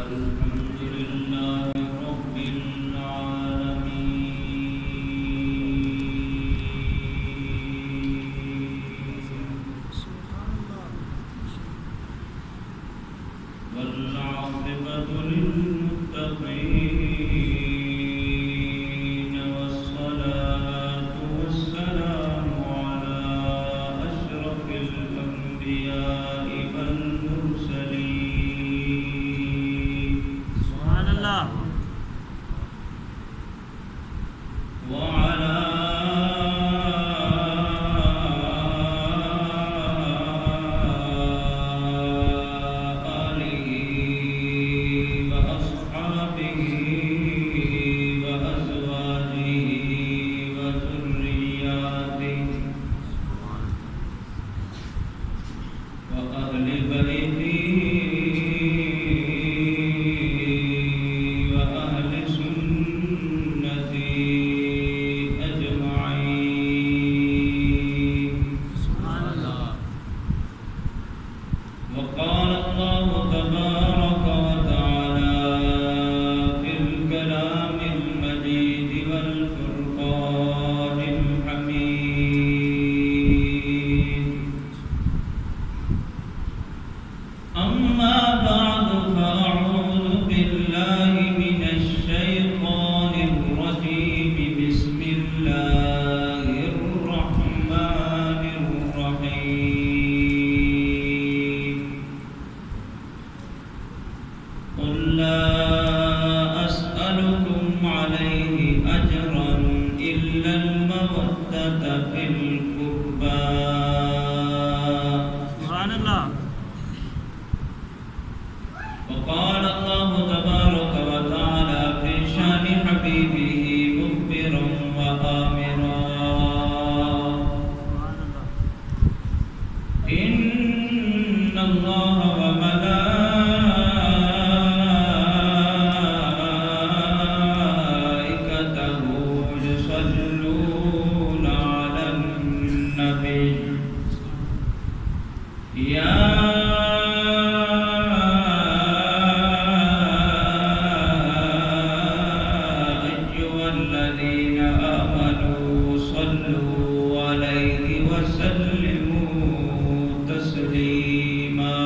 الحمد لله رب العالمين والعاقبة للمتقين والصلاة والسلام على أشرف الأنبياء والمرسلين سبحان الله وعلى آله وأصحابه وأزواجه وذرياته وأهل بيته وأهل سنته أجمعين. سبحان الله وقال الله تبارك وتعالى في الكلام المجيد والفرقان الحميد: أما بعد فأعوذ بالله من الشيطان الرجيم. بسم الله الرحمن الرحيم. قل لا أسألكم عليه أجرا إلا المودة في القربى. سبحان الله وقال الله تبارك وتعالى في شان حبيبه مخبرا وآمرا: سبحان الله إن الله وملائكته يصلون على النبي يا أيها الذين آمنوا صلوا عليه وسلموا تسليما.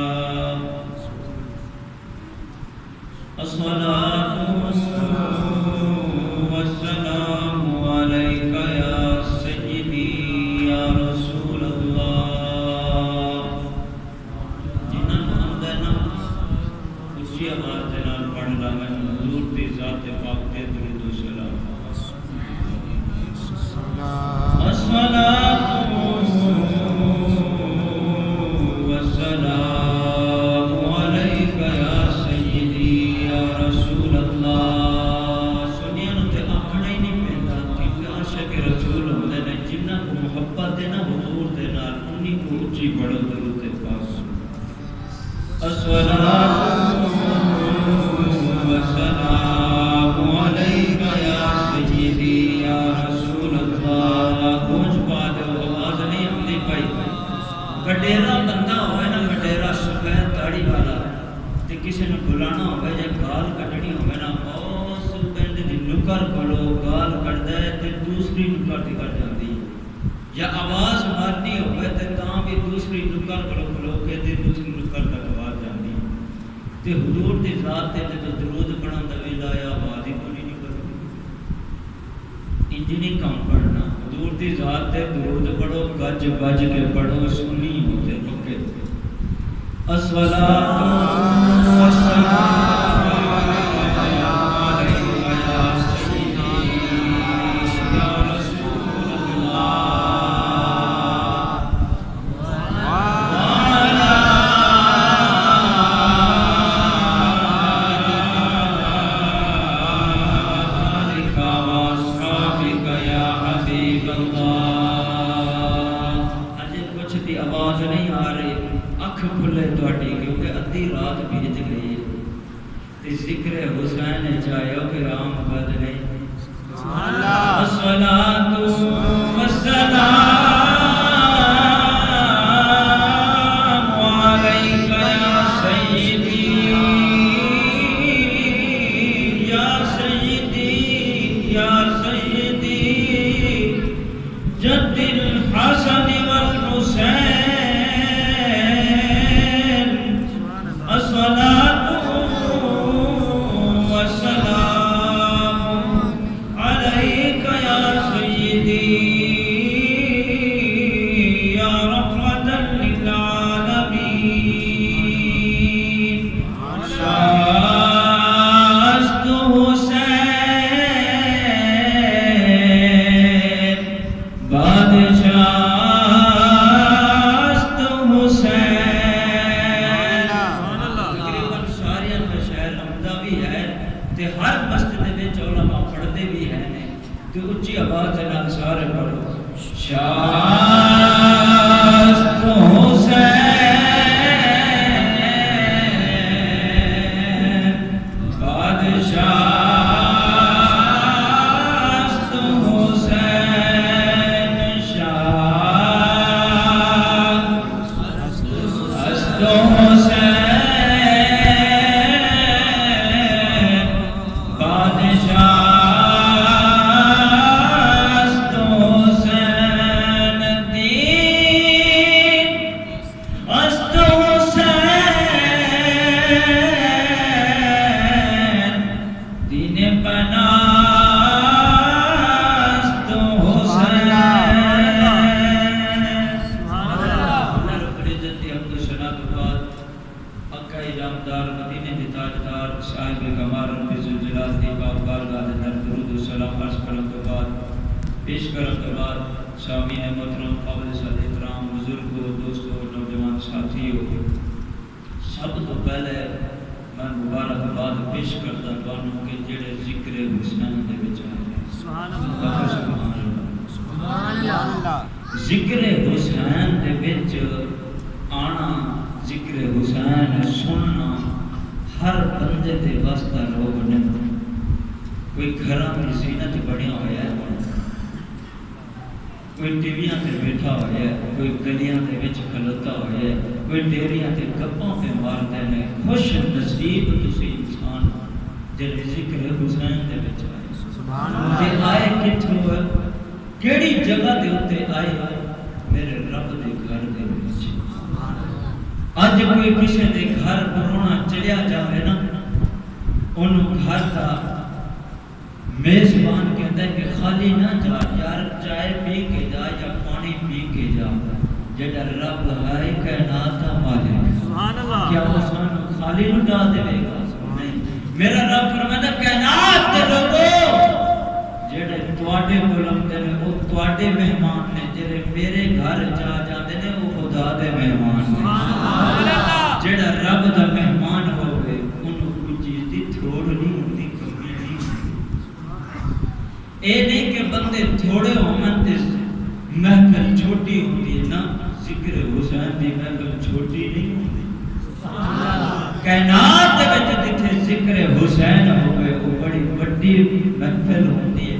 الصلاة والسلام عليك يا سيدي يا رسول الله. جنہاں نوں آندا ہے نا اچھی آواز دے نال پڑھدا میں حضور دی ذات پاک تے درود و سلام. الصلاة والسلام عليك يا سيدي يا رسول الله. سنیا نوں تے آکھنا ہی نہیں پیندا کہ عاشق رسول ہوندے نے جنہاں کو محبت ہے نا حضور دے نال انہی کو اچھی پڑھو درود پاک. الصلاة والسلام عليك يا سيدي يا رسول الله. گونج پا دو آواز نہیں آتی پائی. گڈیرا بندہ ہوئے نا گڈیرا سفید داڑھی والا تے کسی نے بلانا ہوئے جے گال کٹنی ہوئے نا اس پنڈ دی نکر کھڑو گال کٹدا ہے تے دوسری نکر دی کٹ جاندی ہے. یا آواز مارنی ہوئے تے تاں بھی دوسری نکر کھڑو کے تے دوسری نکر تک آواز جاندی ہے. تے حضور دی ذات تے جدوں درود پڑھن دا ویلا آیا آواز ہی کوئی نہیں کرਦੀ. انج نہیں کام پڑھنا. حضور دی ذات تے درود پڑھو گج بج کے پڑھو سنی ہوتے پکے. الصلاۃ والسلام علیک یا سیدی یا رسول اللہ وعلی آلک واصحابک یا حبیب اللہ. اجے کچھ دی آواز نہیں آ رہی. اکھ کھلے تواڈی کیونکہ ادھی رات بیت گئی ہے تے ذکر حسین چاہیو کہ عام بد نہیں. سبحان اللہ الصلاۃ والسلام علیک یا سیدی بندہ بھی ہے تے ہر مسجد وچ علماء پڑھتے بھی ہیں تے اچھی آواز دے نال سارے پڑھو شاست حسین بادشاہ پیش کرنے کے بعد سامعین محترم قابل احترام بزرگوں دوستوں نوجوان ساتھیوں سب تو پہلے میں مبارکباد پیش کرتا ہوں کہ جڑے ذکر حسین دے وچ آئے سبحان اللہ ذکر حسین دے وچ آنا ذکر حسین سننا ہر بندے دے واسطہ روگ نہیں کوئی گھراں دی زینت بنیا ہوا ہے کوئی ٹیویاں تے بیٹھا ہوا ہے کوئی گلیاں دے وچ کھلوتا ہوا ہے کوئی ڈیریاں تے گپاں پہ مارتے ہیں خوش نصیب تسی انسان جڑے ذکر حسین دے وچ آئے سبحان اللہ تے آئے کتھوں کیڑی جگہ دے اوتے آئے میرے رب دے گھر دے وچ اج کوئی کسے دے گھر پرونا چڑیا جاوے نا اونوں گھر دا میزبان کہتا ہے کہ خالی نہ جا یار چائے پی کے جا یا پانی پی کے جا جڑا رب ہے کائنات دا مالک سبحان اللہ کیا وہ سانو خالی نہ ڈال دے گا نہیں میرا رب فرماتا کائنات دے لوگو جڑے تواڈے کولم تے نے او تواڈے مہمان نے جڑے میرے گھر جا جاندے نے او خدا دے مہمان نے سبحان اللہ جڑا رب دا مہمان ہوے اونوں کوئی چیز دی تھوڑ نہیں ہوندی اے نہیں کہ بندے تھوڑے ہومن تے محفل چھوٹی ہوتی ہے نا ذکر حسین دی محفل چھوٹی نہیں ہوتی کائنات دے وچ جتھے ذکر حسین ہوئے وہ بڑی بڑی محفل ہوتی ہے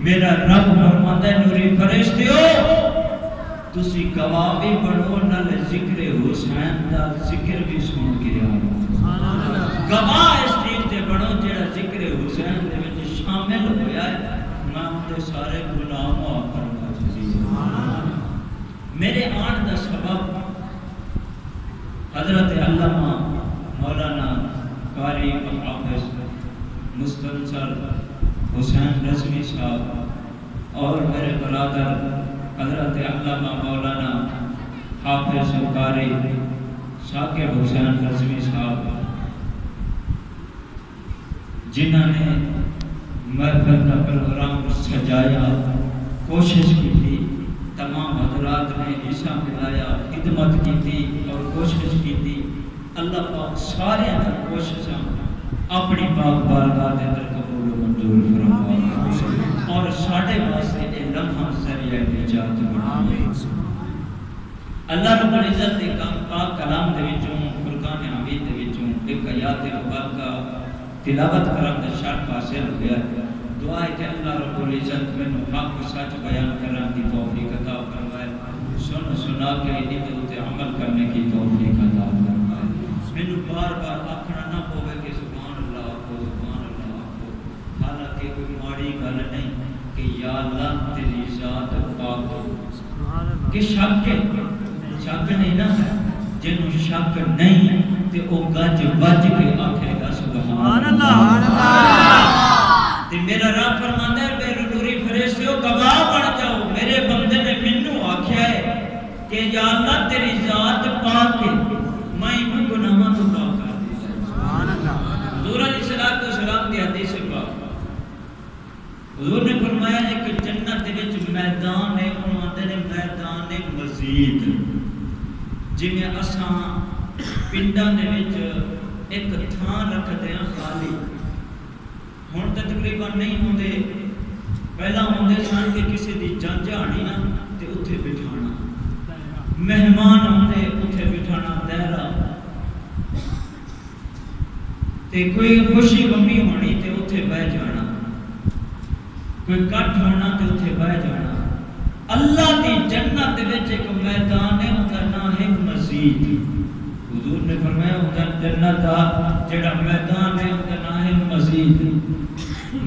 میرا رب فرماتا ہے نوری فرشتیو تسی گواہ بھی بڑھو نال ذکر حسین دا ذکر بھی سن کے آؤ گواہ اس چیز تے بڑھو جڑا ذکر حسین دے وچ شامل ہویا ہے سارے گناہ معاف کرنا چاہیے میرے آن دا سبب حضرت علامہ مولانا قاری حافظ مستنصر حسین رضوی صاحب اور میرے برادر حضرت علامہ مولانا حافظ قاری ثاقب حسین رضوی صاحب جنہوں نے محفل کا پروگرام سجایا کوشش کی تھی تمام حضرات نے حصہ ملایا خدمت کی تھی اور کوشش کی تھی اللہ پاک سارے کوششاں اپنی پاک بارگاہ دے اندر قبول و منظور فرمائے اور ساڈے واسطے اے لمحہ ذریعہ نجات بنائے اللہ رب العزت دے پاک کلام دے وچوں فرقان حمید دے وچوں ایک آیات مبارکہ تلاوت کرن دا شرف حاصل ہوا دعا ہے کہ اللہ رب العزت میں حق سچ بیان کرنے کی توفیق عطا فرمائے سنا کے انہیں تے عمل کرنے کی توفیق عطا فرمائے مینوں بار بار آکھنا نہ پوے کہ سبحان اللہ کو حالانکہ کوئی ماڑی گل نہیں کہ یا اللہ تیری ذات پاک کہ شک نہیں نا جنوں شک نہیں تے او گج بج کے آکھے گا سبحان اللہ تے میرا رب فرماندا ہے میرے نوری فرشتیو گواہ بن جاؤ میرے بندے نے مینوں آکھیا ہے کہ یا اللہ تیری ذات پاک ہے میں انہاں گناہاں تو پاک کر دے سبحان اللہ حضور علیہ السلام دی حدیث پاک حضور نے فرمایا ہے کہ جنت دے وچ میدان ہے انہاں آندے نے میدان مزید جویں اساں پنڈاں دے وچ ایک تھان رکھ دیا خالی ہوں تو تقریباً نہیں ہوندے پہلا ہوندے سن کہ کسی دی جنج آنی نا تے اتھے بٹھانا مہمان ہوندے اتھے بٹھانا دہرا تے کوئی خوشی غمی ہونی تے اتھے بہ جانا کوئی کٹ ہونا تے اتھے بہ جانا اللہ دی جنت وچ ایک میدان ہے ان کا نام ہے مسجد حضور نے فرمایا ان کا جنت دا جڑا میدان ہے ان کا نام ہے مسجد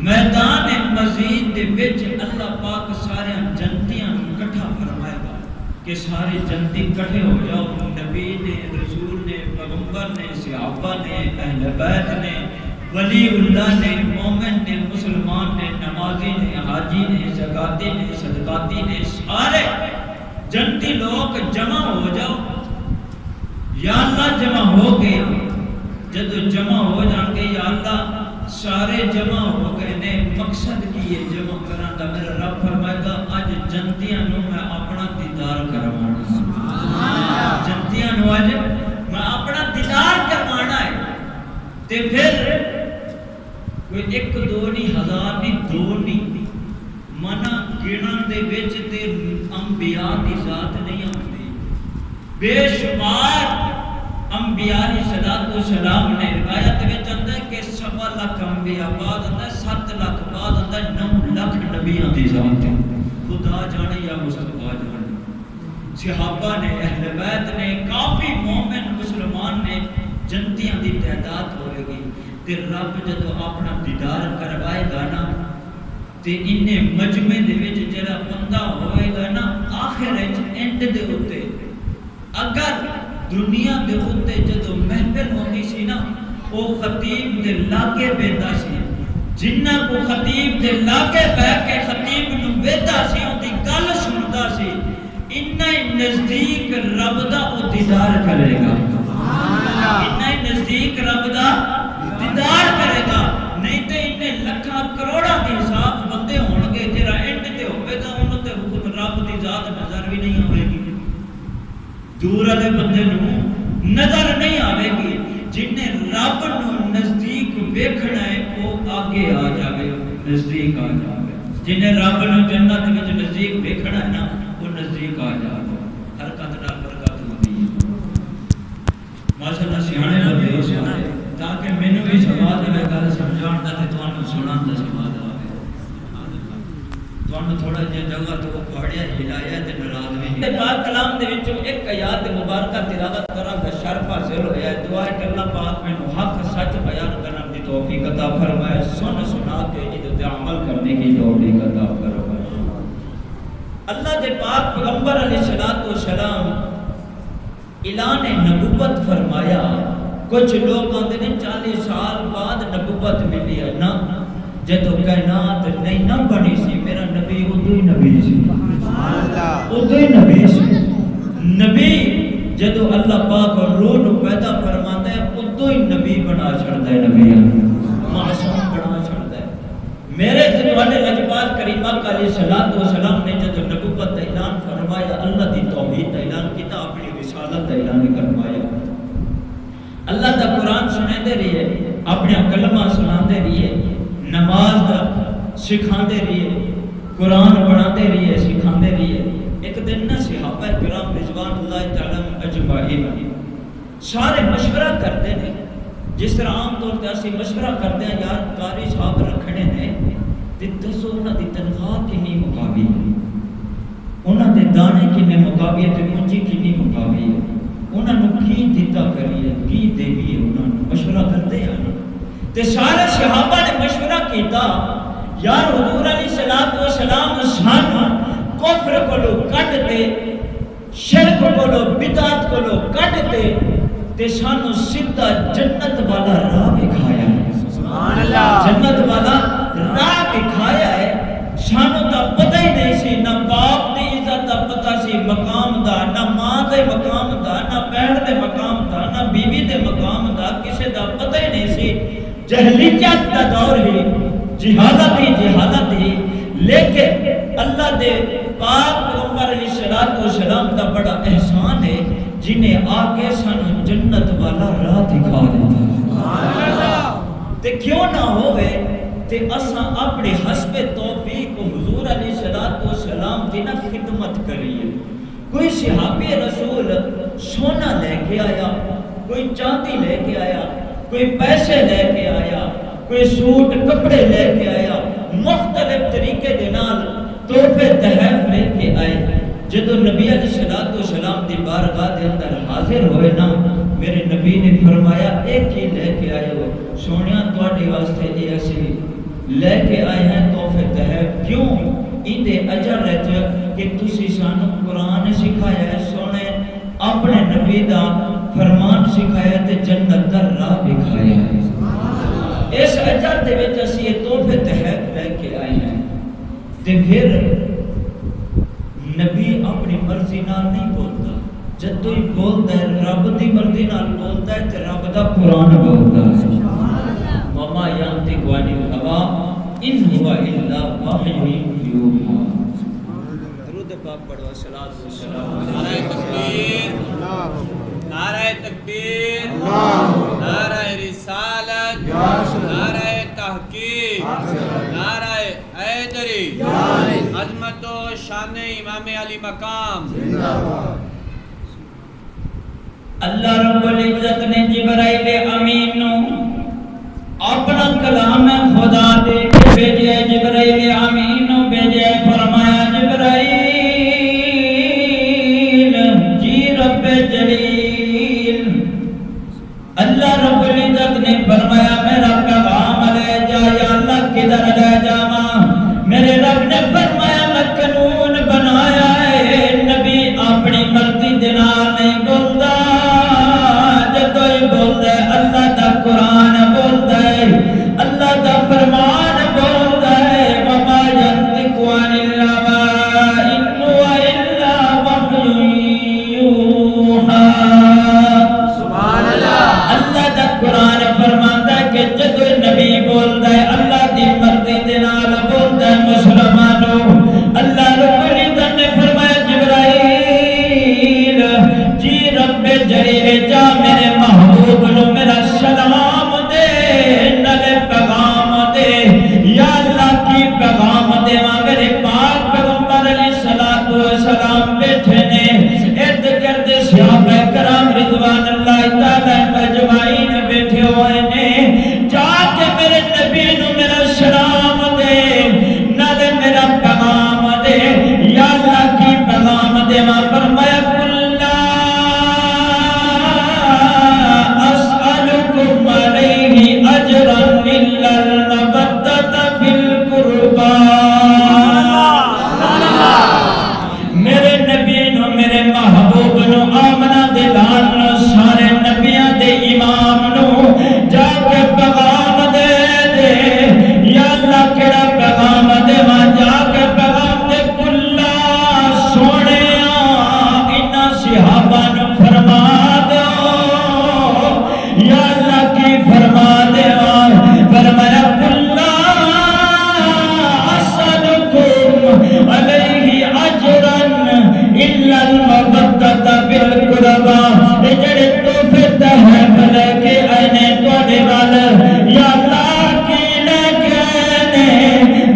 میدان مسجد دے وچ اللہ پاک سارے جنتیاں اکٹھا فرمائے گا کہ سارے جنتی اکٹھے ہو جاؤ نبی نے رسول نے پیغمبر نے صحابہ نے اہل بیت نے ولی اللہ نے مومن نے مسلمان نے نمازی نے حاجی نے زکاتی نے صدقاتی نے سارے جنتی لوگ جمع ہو جاؤ یا اللہ جمع ہو گئے جب جمع ہو جان گے یا اللہ سارے جمع ہو گئے نے مقصد کی یہ جمع کرنا دا میرا رب فرمائے گا آج جنتیاں نو میں اپنا دیدار کروانا جنتیاں نو آج میں اپنا دیدار کروانا ہے تے پھر کوئی ایک دو نہیں ہزار نہیں دو نہیں منا گنن دے وچ تے انبیاء دی ذات نہیں آتی بے شمار انبیاء علیہ السلام نے روایت وچ آندا ہے کہ 7 لاکھ انبیاء بعد آندا ہے 7 لاکھ بعد آندا ہے 9 لاکھ نبیاں دی ذات ہے خدا جانے یا مصطفیٰ جانے صحابہ نے اہل بیت نے کافی مومن مسلمان نے جنتیاں دی تعداد ہوئے گی تے رب جدو اپنا دیدار کروائے گا نا تے انہیں مجمع دے وچ جڑا بندہ ہوئے گا نا آخر وچ اینڈ دے اوتے اگر دنیا دے اوتے جدو محفل ہوندی سی نا او خطیب دے لاگے بیٹھا سی جنہ کو خطیب دے لاگے بیٹھ کے خطیب نو بیٹھا سی اون دی گل سندا سی انہاں نزدیک رب دا او دیدار کرے گا انہاں نزدیک رب دا دیدار کرے گا نہیں تے انہیں لکھاں کروڑا دی حساب بندے ہون گے جڑا اینڈ تے ہوے گا انہوں تے حکم رب دی ذات نظر بھی نہیں آئے گی دور والے بندے نو نظر نہیں آئے گی جنہیں رب نو نزدیک ویکھنا ہے وہ آگے آ جاوے نزدیک آ جاوے جنہیں رب نو جنت وچ نزدیک ویکھنا ہے نا وہ نزدیک آ جاوے حرکت نال برکت ہوندی ہے ماشاءاللہ سیانے بندے ہو سارے تاکہ مینوں بھی سواد ہے گل سمجھان دا تے تانوں سنان دا سواد آوے تانوں تھوڑا جہا جگہ تو پڑھیا ہلایا تے ناراض نہیں تے پاک کلام دے وچوں ایک آیات مبارکہ تلاوت کراں گا شرف حاصل ہویا ہے دعا ہے کہ اللہ پاک مینوں حق سچ بیان کرنے دی توفیق عطا فرمائے سن سنا کے اس تے عمل کرنے کی توفیق عطا فرمائے اللہ دے پاک پیغمبر علیہ السلام اعلان نبوت فرمایا کچھ لوگ آندے نے 40 سال بعد نبوت ملی ہے نا جدو کائنات نہیں نہ بنی سی میرا نبی ادو ہی نبی سی ادو ہی نبی سی نبی جدو اللہ پاک اور روح نو پیدا فرماتا ہے ادو ہی نبی بنا چھڑتا ہے نبی معصوم بنا چھڑتا ہے میرے جنوانے لجپال کریم آقا علیہ السلام نے جدو نبوت دا اعلان فرمایا اللہ دی توحید دا اعلان کیتا اپنی رسالت دا اعلان فرمایا اللہ دا قرآن سنے دے رہی ہے اپنے کلمہ سنا دے رہی ہے نماز دا سکھا دے رہی ہے قرآن پڑھا دے رہی ہے سکھا دے رہی ہے ایک دن نہ صحابہ کرام رضوان اللہ تعالیٰ اجمعین سارے مشورہ کرتے ہیں جس طرح عام طور پہ اسی مشورہ کرتے ہیں یار قاری صاحب رکھنے نے تے دسو انہاں دی تنخواہ کتنی مقابی ہے انہاں دے دانے کتنے مقابی ہے تے منجی کتنی مقابی ہے انہاں نو کی دیتا کریے کی دیوی ہے انہاں نو مشورہ کرتے ہیں تے سارے صحابہ نے مشورہ کیتا یار حضور علیہ السلام سانو کفر کو لو کٹ دے شرک کو لو بدعت کو لو کٹ دے تے سانو سیدھا جنت والا راہ دکھایا ہے سبحان اللہ جنت والا راہ دکھایا ہے سانو تا پتہ ہی نہیں سی نہ باپ دی عزت دا پتہ سی مقام دا نہ ماں دے مقام دا نہ بہن دے مقام دا نہ بیوی دے مقام دا کسے دا پتہ ہی نہیں سی جہلیت دا دور ہی جہالت ہی لیکن اللہ دے پاک پیغمبر علیہ السلام دا بڑا احسان ہے جنہیں آگے سانو جنت والا راہ دکھا دیتا تے کیوں نہ ہوئے تے اساں اپنے حسب توفیق حضور علیہ السلام دی نہ خدمت کریے. کوئی صحابی رسول سونا لے کے آیا, کوئی چاندی لے کے آیا, کوئی پیسے لے کے آیا, کوئی سوٹ کپڑے لے کے آیا, مختلف طریقے دے نال تحفے تحائف لے کے آئے. جدو نبی علیہ السلام دی بارگاہ دے اندر حاضر ہوئے نا, میرے نبی نے فرمایا ایک ہی لے کے آئے ہو سونیا, تواڈے واسطے یہ اسی لے کے آئے ہیں تحفے تحائف. کیوں؟ اندے اجر رہتے کہ تسی سانو قرآن سکھایا ہے, سونے اپنے نبی دا فرمان سکھایا تے جنت دا راہ دکھایا ہے. اس اجر دے وچ اسی یہ تحفے تحائف لے کے آئے ہیں. تے پھر نبی اپنی مرضی نال نہیں بولتا, جدو ہی بولتا ہے رب دی مرضی نال بولتا ہے تے رب دا قرآن بولتا ہے. وما ينطق عن الهوى ان هو الا وحی یوحی. درود پاک پڑھو, صلوات و سلام. نعرہ تکبیر, نعرہ تکبیر, نعرہ رسالت, نعرہ تحقیق, نعرہ حیدری, عظمت و شان امام علی مقام. اللہ رب العزت نے جبرائیل امین اپنا کلام خدا دے کے بھیجے. جبرائیل امین بھیجے, فرمایا جبرائیل جی رب جلیل. اللہ رب العزت نے فرمایا میرا پیغام لے جا. یا اللہ کدھر لے جاواں؟ میرے رب نے فرمایا میں قانون بنایا ہے, نبی اپنی مرضی دے نال نہیں بولدا, جدو ہی بولدا ہے اللہ دا قرآن بولدا ہے, اللہ دا فرمان بولدا ہے. وما ينطق عن الهوى ان هو الا وحی یوحی. سبحان اللہ. اللہ دا قرآن فرماندا ہے کہ جدو نبی بولدا ہے اللہ دی مرضی دے نال بولدا ہے. مسلمانوں, اللہ رب العزت نے فرمایا جبرائیل جی رب جلیل جا میرے محبوب نو میرا سلام دے, نلے پیغام دے. یا اللہ کی پیغام دے ماں میرے پاک پیغمبر علیہ السلام بیٹھے نے, ارد گرد صحابہ کرام رضوان اللہ تعالی اجمعین بیٹھے ہوئے نے. جا کے میرے نبی نو میرا سلام دے, نلے میرا پیغام دے. یا اللہ کی پیغام دے ماں. فرمایا کلا اسألکم علیہ اجرا الا المودۃ فی القربى. میرے نبی نو میرے محبوب نو آمنہ دے لال نو سارے نبیاں دے امام نو جا کے پیغام دے دے. یا اللہ کیڑا پیغام دے ماں, جا کے پیغام دے کلا سونے انہاں صحابہ نو فرما دو. یا اللہ کی فرما دے ماں. فرمایا کلا اسألکم علیہ اجرا الا المودۃ فی القربى. جڑے تحفے تحائف لے کے آئے نے تواڈے وال, یا اللہ کی لے کے آئے نے.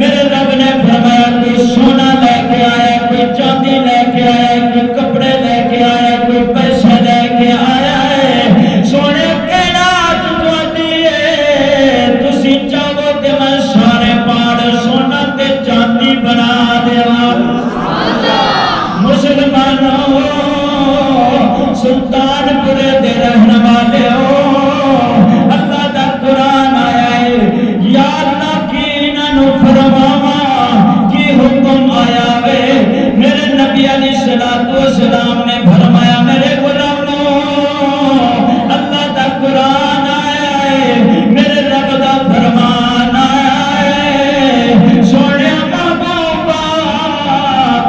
میرے رب نے فرمایا کوئی سونا لے کے آیا, کوئی چاندی لے کے آیا, کوئی کپڑے لے کے آیا, کوئی پیسے لے کے آیا ہے. سونے کہنا تواڈی ہے, تسی چاہو تے میں سارے پہاڑ سونا تے چاندی بنا دیواں. مسلمانوں, سلطان پورے دے رہنے والے ہو, اللہ دا قرآن آیا ہے. یا اللہ کی انہوں فرماواں کی حکم آیا وے. میرے نبی علیہ السلام نے فرمایا میرے غلاموں اللہ دا قرآن آیا ہے, میرے رب دا فرمان آیا ہے. سونے محبوبہ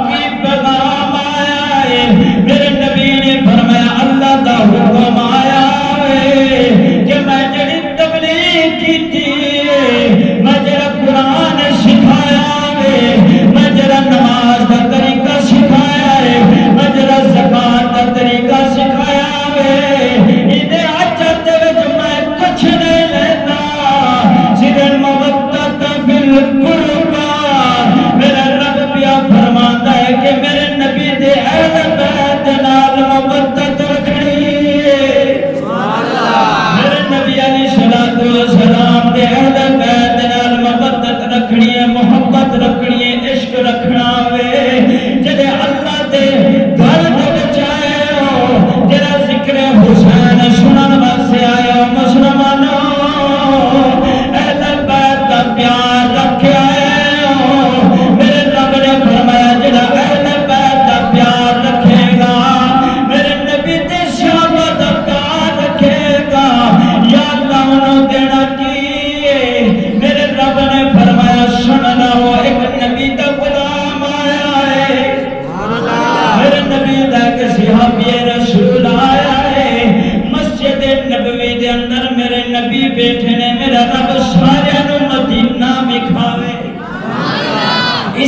کی پیغام آیا ہے. میرے نبی نے فرمایا اللہ دا حکم آیا ہے کہ میں جڑی تبلیغ کی تھی, میں جڑا قرآن سکھایا ہے, میں جڑا نماز دا طریقہ سکھایا ہے, میں جڑا زکوٰۃ دا طریقہ سکھایا ہے, انہیں اجر دے وچ میں کچھ نہیں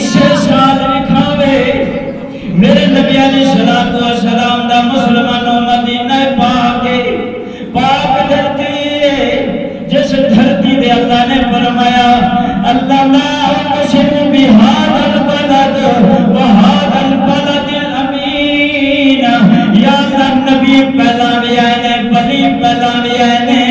اسے سال لکھاوے میرے نبی علیہ السلام دا مسلمانوں مدینہ پاک دھرتی ہے جس دھرتی دے اللہ نے فرمایا اللہ لا اقسم بہذا البلد وہذا البلد الامین یا اللہ نبی پہلا بھی آئے نے ولی پہلا بھی آئے نے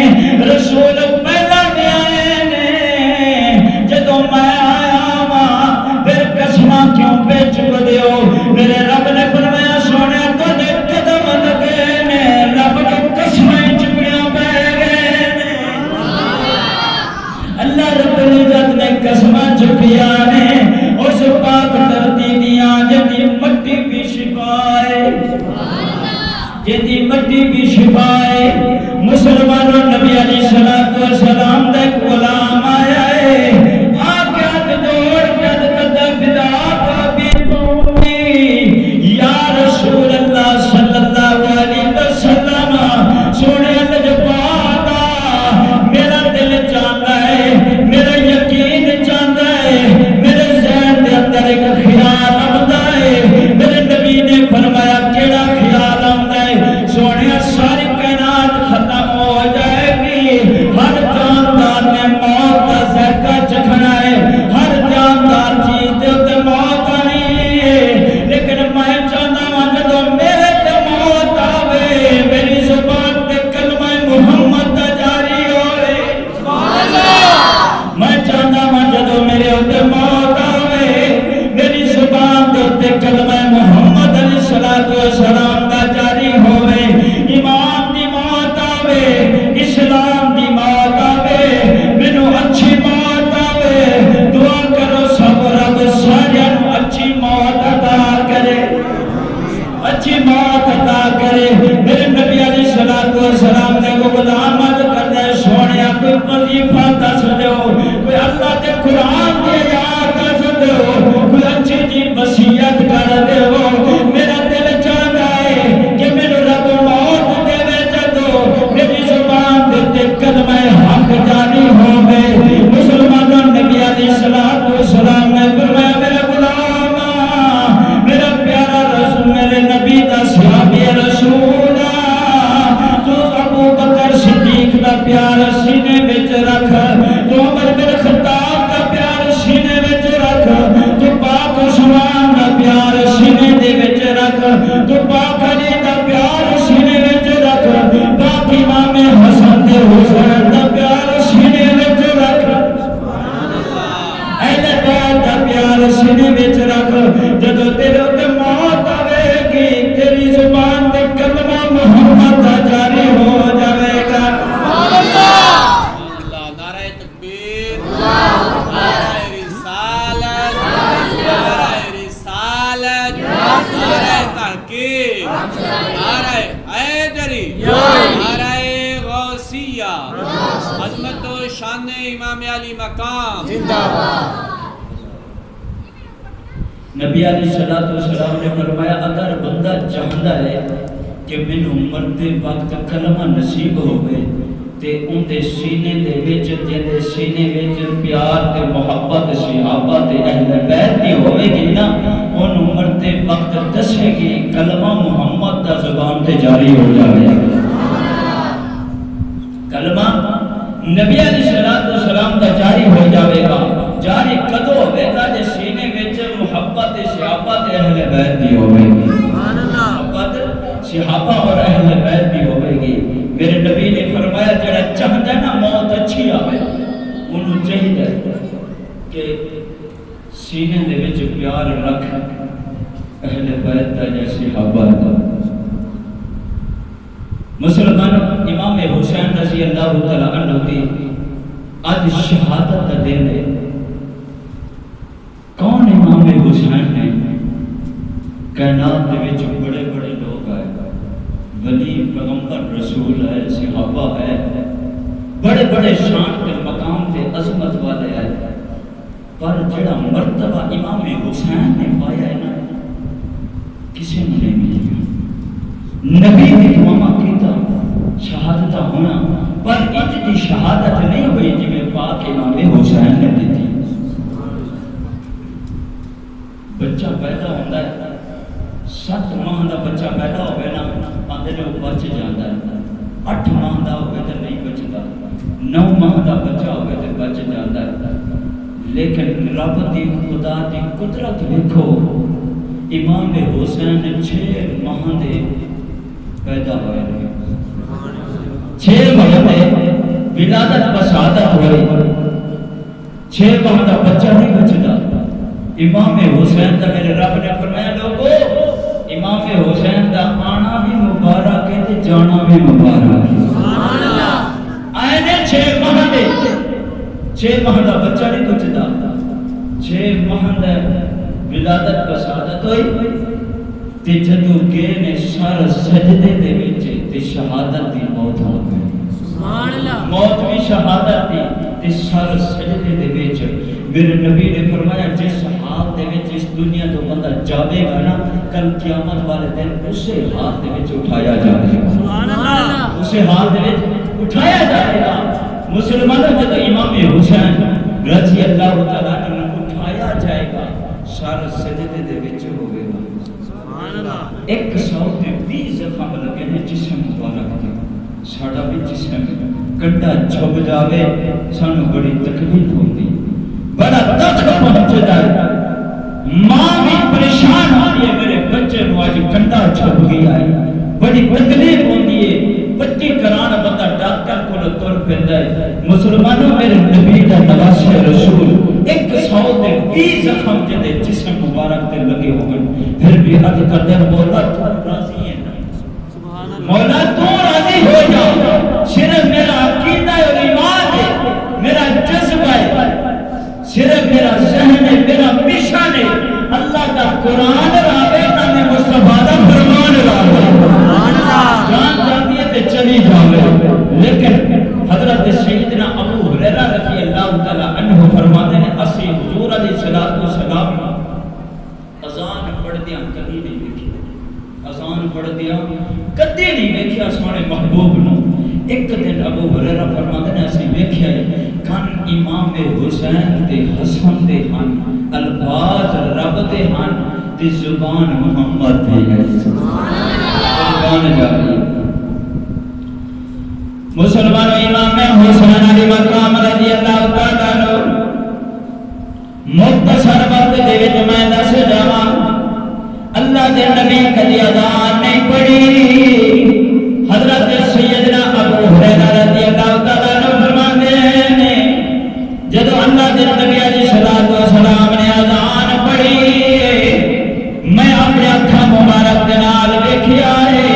رسول پہلا بھی آئے نے جدو میں آیا ماں پھر قسمہ کیوں پہ چک دیو میرے رب نے فرمایا سونے تو دے قدم لگے نے رب نے قسمیں چکڑیاں پہ گئے نے اللہ رب العزت نے قسمیں چکیا نے اس پاک دھرتی دیاں جدی مٹی بھی شفائے جدی مٹی بھی شفائے مسلمانوں نبی علیہ السلام دے غلام آیا ہے آکے ہاتھ جوڑ کے قدم فدا کا بھی یا رسول اللہ صلی اللہ علیہ وسلم سونے لجپاتا میرا دل چاہتا ہے میرا یقین چاہتا ہے میرے ذہن دے اندر ایک خیال آمدہ ہے میرے نبی نے فرمایا کیڑا خیال آمدہ ہے سونے ساری کائنات ختم ہو جائے گی ہر جاندار نے موت کا ذائقہ چکھنا ہے ہر جاندار چیز دے ہوتے موت آنی ہے لیکن میں چاہتا ہوں جدو میرے تے موت آوے میری زبان تے کلمہ محمد دا جاری ہوئے میں چاہتا ہوں جدو میرے ہوتے موت آوے میری زبان تے کلمہ محمد علیہ السلام دا جاری ہوئے ایمان دی موت آوے اسلام دی موت آوے منو اچھی موت آوے دعا کرو سب رب ساریاں اچھی موت عطا کرے اچھی موت عطا کرے میرے نبی علیہ السلام نے کو غلامت کرنے سونیا کوئی وظیفہ دس دو کوئی اللہ کے قرآن کی آیات دس دو کوئی اچھی جی وصیت کر دو میرا دل چاہتا ہے کہ میرے رب موت دے ویچے دو میری زبان دیتے قدمہ حق جاری ہو گئے مسلمانوں نبی علیہ السلام نے فرمایا میرے غلام میرا پیارا رسول میرے نبی دا صحابی رسول تو ابو بکر صدیق دا پیار سینے وچ رکھ تو عمر بن خطاب دا پیار سینے وچ رکھ تو پاک عثمان دا پیار سینے دے وچ رکھ تو پاک علی دا پیار سینے وچ رکھ پاک امام حسن تے حسین دا پیار سینے وچ رکھ اہل بیت دا پیار سینے وچ رکھ جدو تیرے تے موت آوے گی تیری زبان تے کلمہ محمد دا جاری ہو جاوے گا نعرہ تکبیر نعرہ رسالت نعرہ تحقیق نعرہ حیدری نعرہ غوثیہ عظمت و شان امام علی مقام نبی علیہ السلام نے فرمایا اگر بندہ چاہتا ہے کہ میں مرتے وقت کلمہ نصیب ہو گئے تے ان دے سینے دے وچ جے سینے وچ پیار تے محبت صحابہ تے اہل بیت دی ہوئے گی نا ان مرتے وقت دسے گی کلمہ محمد دا زبان تے جاری ہو جائے گا کلمہ نبی علیہ السلام دا جاری ہو جاوے گا جاری کدو ہوئے گا جے سینے وچ محبت صحابہ تے اہل بیت دی ہوئے گی محبت صحابہ اور اہل بیت بھی ہوئے گی میرے نبی نے فرمایا جڑا چاہتا ہے نا موت اچھی آئے انہوں چاہیے کہ سینے دے وچ پیار رکھ اہل بیت دا یا صحابہ دا مسلمان امام حسین رضی اللہ تعالیٰ عنہ دی آج شہادت دا دن ہے کون امام حسین نے کائنات دے وچ بڑے بڑے لوگ آئے ولی پیغمبر رسول ہے صحابہ ہے بڑے بڑے شان کے مقام تے عظمت والے آئے پر جڑا مرتبہ امام حسین نے پایا ہے نا کسی نے نہیں ملی نبی نے امامہ کیتا شہادتہ ہونا پر اتنی شہادت نہیں ہوئی جی میں پاک امام حسین نے دیتی بچہ پیدا ہوئے نا آدھے نے وہ بچ جاتا ہے 8 ماہ دا ہوئے تو نہیں بچتا 9 ماہ دا بچہ ہوئے تو بچ جاتا ہے لیکن رب دی خدا دی قدرت دیکھو امام حسین 6 ماہ دے پیدا ہوئے 6 ماہ دے ولادت بسادت ہوئی 6 ماہ دا بچہ نہیں بچتا امام حسین دا میرے رب نے فرمایا لوگو امام حسین دا آنا بھی مبارک ہے تے جانا بھی مبارک ہے سبحان اللہ آئے نے 6 ماہ دے 6 ماہ دا بچہ نہیں بچتا 6 ماہ دا ولادت بسادت ہوئی تے جدو گئے نے سر سجدے دے وچ تے شہادت دی موت ہو گئی سبحان اللہ موت بھی شہادت دی تے سر سجدے دے وچ میرے نبی نے فرمایا جس حال دے وچ اس دنیا تو بندہ جاوے گا نا کل قیامت والے دن اسے حال دے وچ اٹھایا جائے گا سبحان اللہ اسے حال دے وچ اٹھایا جائے گا مسلمانوں جب امام حسین رضی اللہ تعالیٰ عنہ اٹھایا جائے گا سر سجدے دے وچ ہوئے گا سبحان اللہ 120 زخم لگے نے جسم مبارک تے ساڈا بھی جسم کنڈا چھپ جاوے سانو بڑی تکلیف ہوندی بڑا دکھ پہنچتا ہے ماں بھی پریشان ہوتی ہے میرے بچے کو آج کنڈا چھپ گیا ہے بڑی تکلیف ہوتی ہے بچے کران بندہ ڈاکٹر کو تر پہندا ہے مسلمانوں میرے نبی کا نواسے رسول 120 زخم جدے جسم مبارک تے لگے ہو گئے پھر بھی حد کرتے مولا تو راضی ہے مولا تو راضی ہو جاؤ صرف میرا عقیدہ اور ایمان ہے میرا جذبہ ہے صرف میرا ذہن ہے میرا مشن ہے اللہ کا قرآن راوے نہ مصطفیٰ کا فرمان راوے جان جاتی ہے تے چلی جاوے لیکن حضرت سیدنا ابو ہریرہ رضی اللہ تعالیٰ عنہ فرماتے ہیں اسی حضور علیہ السلام اذان پڑھ دیا کبھی نہیں دیکھی اذان پڑھ دیا کدی نہیں دیکھیا سونے محبوب نو ایک دن ابو ہریرہ فرماتے ہیں اسی دیکھیا ہے کن امام حسین تے حسن دے ہن الفاظ رب دے ہن تے زبان محمد دے ہے سبحان اللہ مسلمانوں امام حسین علی مقام رضی اللہ تعالیٰ عنہ مختصر وقت دے وچ میں دس جاواں اللہ دے نبی کدی اذان نہیں پڑھی حضرت سیدنا ابو ہریرہ رضی اللہ تعالیٰ عنہ فرماتے ہیں جدو اللہ دے نبی علیہ السلام نے اذان پڑھی میں اپنے اکھاں مبارک دے نال ویکھیا ہے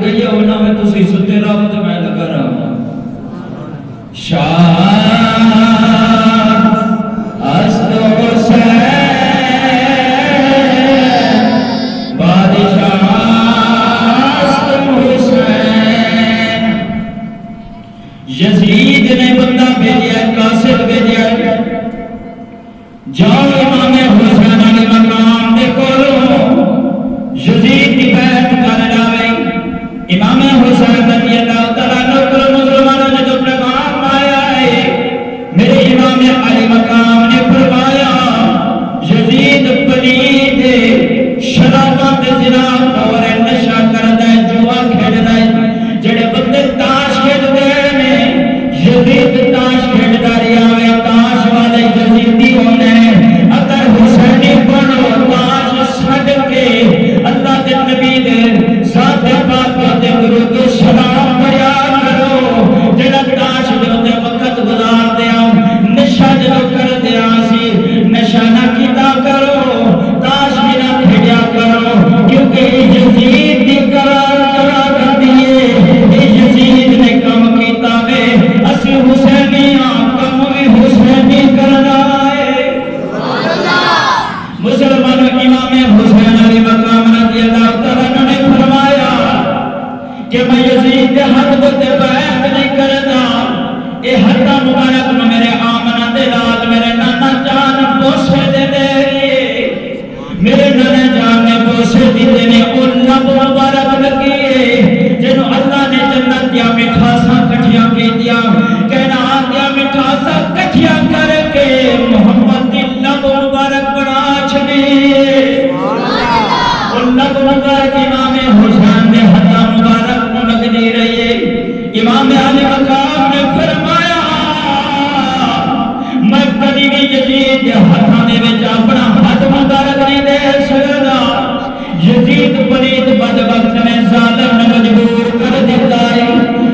گئی ہے ہونا میں تسی ستے رہا تو میں لگا رہا شاہ است حسین بادشاہ است حسین یزید نے بندہ بھیجیا قاصد بھیجیا جاؤ امام حسین علی مقام دے کولو یزید کی بیعت کر لاوے امام حسین رضی اللہ تعالیٰ عنہ مسلمانوں نے جو پیغام آیا ہے میرے امام علی مقام نے فرمایا یزید پلید شرابات زنا اور نشہ کردا ہے جوا کھیڈدا ہے جڑے بندے تاش کھیڈدے نے یزید تاش کھیڈدا رہیا ہے تاش والے یزیدی ہوندے اگر حسینی بنو تاش چھڈ کے اللہ کے نبی دے ذات پاک دے درود سلام پڑھیا کرو جڑا تاش دے تے وقت گزار دیا نشہ جو کر دیا سی نشہ نہ کیتا کرو تاش بھی نہ کھیڈیا کرو کیونکہ یزید دی قرار کر دیے یزید نے کم کیتا وے اسی حسینیاں کم بھی حسینی کرنا ہے مسلمانوں امام حسین علی مقام رضی اللہ تعالیٰ نے فرمایا کہ میں یزید کے حق تے بیعت نہیں کرتا اے حق مبارک میں میرے آمنہ دے لال میرے نانا جان بوسے دے دے میرے نانا جان نے بوسے دیتے نے ان لب مبارک لگیے جنہوں اللہ نے جنت دیا مٹھاسا کٹھیاں کی دیا کہنا آدیا مٹھاسا کٹھیاں کر کے محمد دی لب مبارک بنا چھڑیے ان لب مبارک امام حسین نے حضا مبارک ملک دی رہیے امام علی مقام نے فرمایا میں کبھی بھی یزید کے ہتھانے میں اپنا ہاتھ مبارک نہیں دے سکتا یزید پلید بدبخت نے ظالم نے مجبور کر دیتا ہے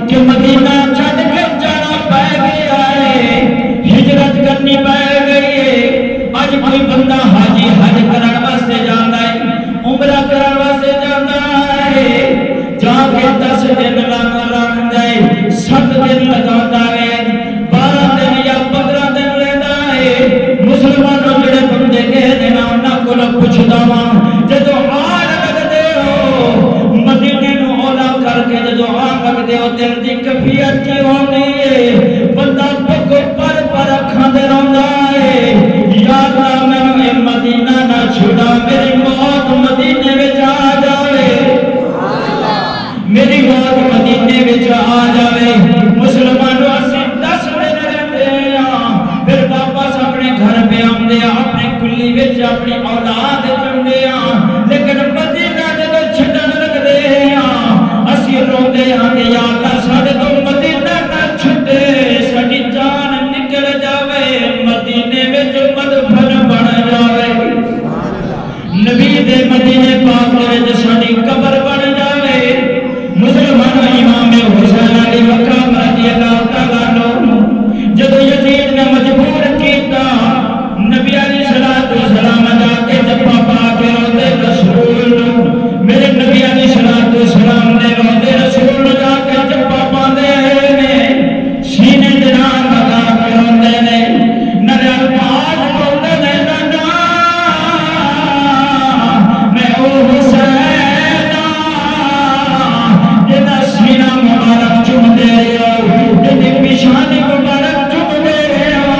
کہ مدینہ چھڈ کے جانا پے گیا ہے ہجرت کرنی پے گئی ہے آج کوئی بندہ حاجی حج کرن واسطے جاندا ہے عمرہ کرن واسطے جاندا ہے جا کے 10 دن لگاندا ہے 7 دن لگاندا ہے 12 دن یا 15 دن رہندا ہے مسلمانوں جڑے بندے کہہ دینا انہاں کول پوچھدا واں جدوں آن لگدے ہو مدینے نو اولا کر کے جدوں آن لگدے ہو دل دی کیفیت کی ہوندی ہے بندہ پکو پر اکھاں دے روندا ہے یا اللہ مینوں اے مدینہ نہ چھڑا میری موت مدینے وچ آ جاوے میری موت مدینے وچ آ جاوے مسلمانوں اسی 10 دن رہندے ہاں پھر واپس اپنے گھر پہ آندے ہاں اپنے کلی وچ اپنی اولاد چندے ہاں لیکن مدینہ جدوں چھڈن لگدے ہاں اسی روندے ہاں کہ یا اللہ ساڈے تو مدینہ نہ چھڈے ساڈی جان نکل جاوے مدینے وچ مدفن بن جاوے نبی دے مدینے پاک وچ ساڈی قبر بن جاوے مسلمان امام حسین علی مقام رضی اللہ تعالیٰ عنہ جدو یزید نے مجبور کیتا نبی علیہ السلام جا کے جپا پا کے روتے رسول میرے نبی علیہ السلام نے روتے رسول جا کے جپا پا دے نے سینے دنان لگا کے روتے نے نرے الفاظ بولتے نے نانا میں او حسین سینہ مبارک چم دے ہو جنہیں پیشانی مبارک چم دے ہو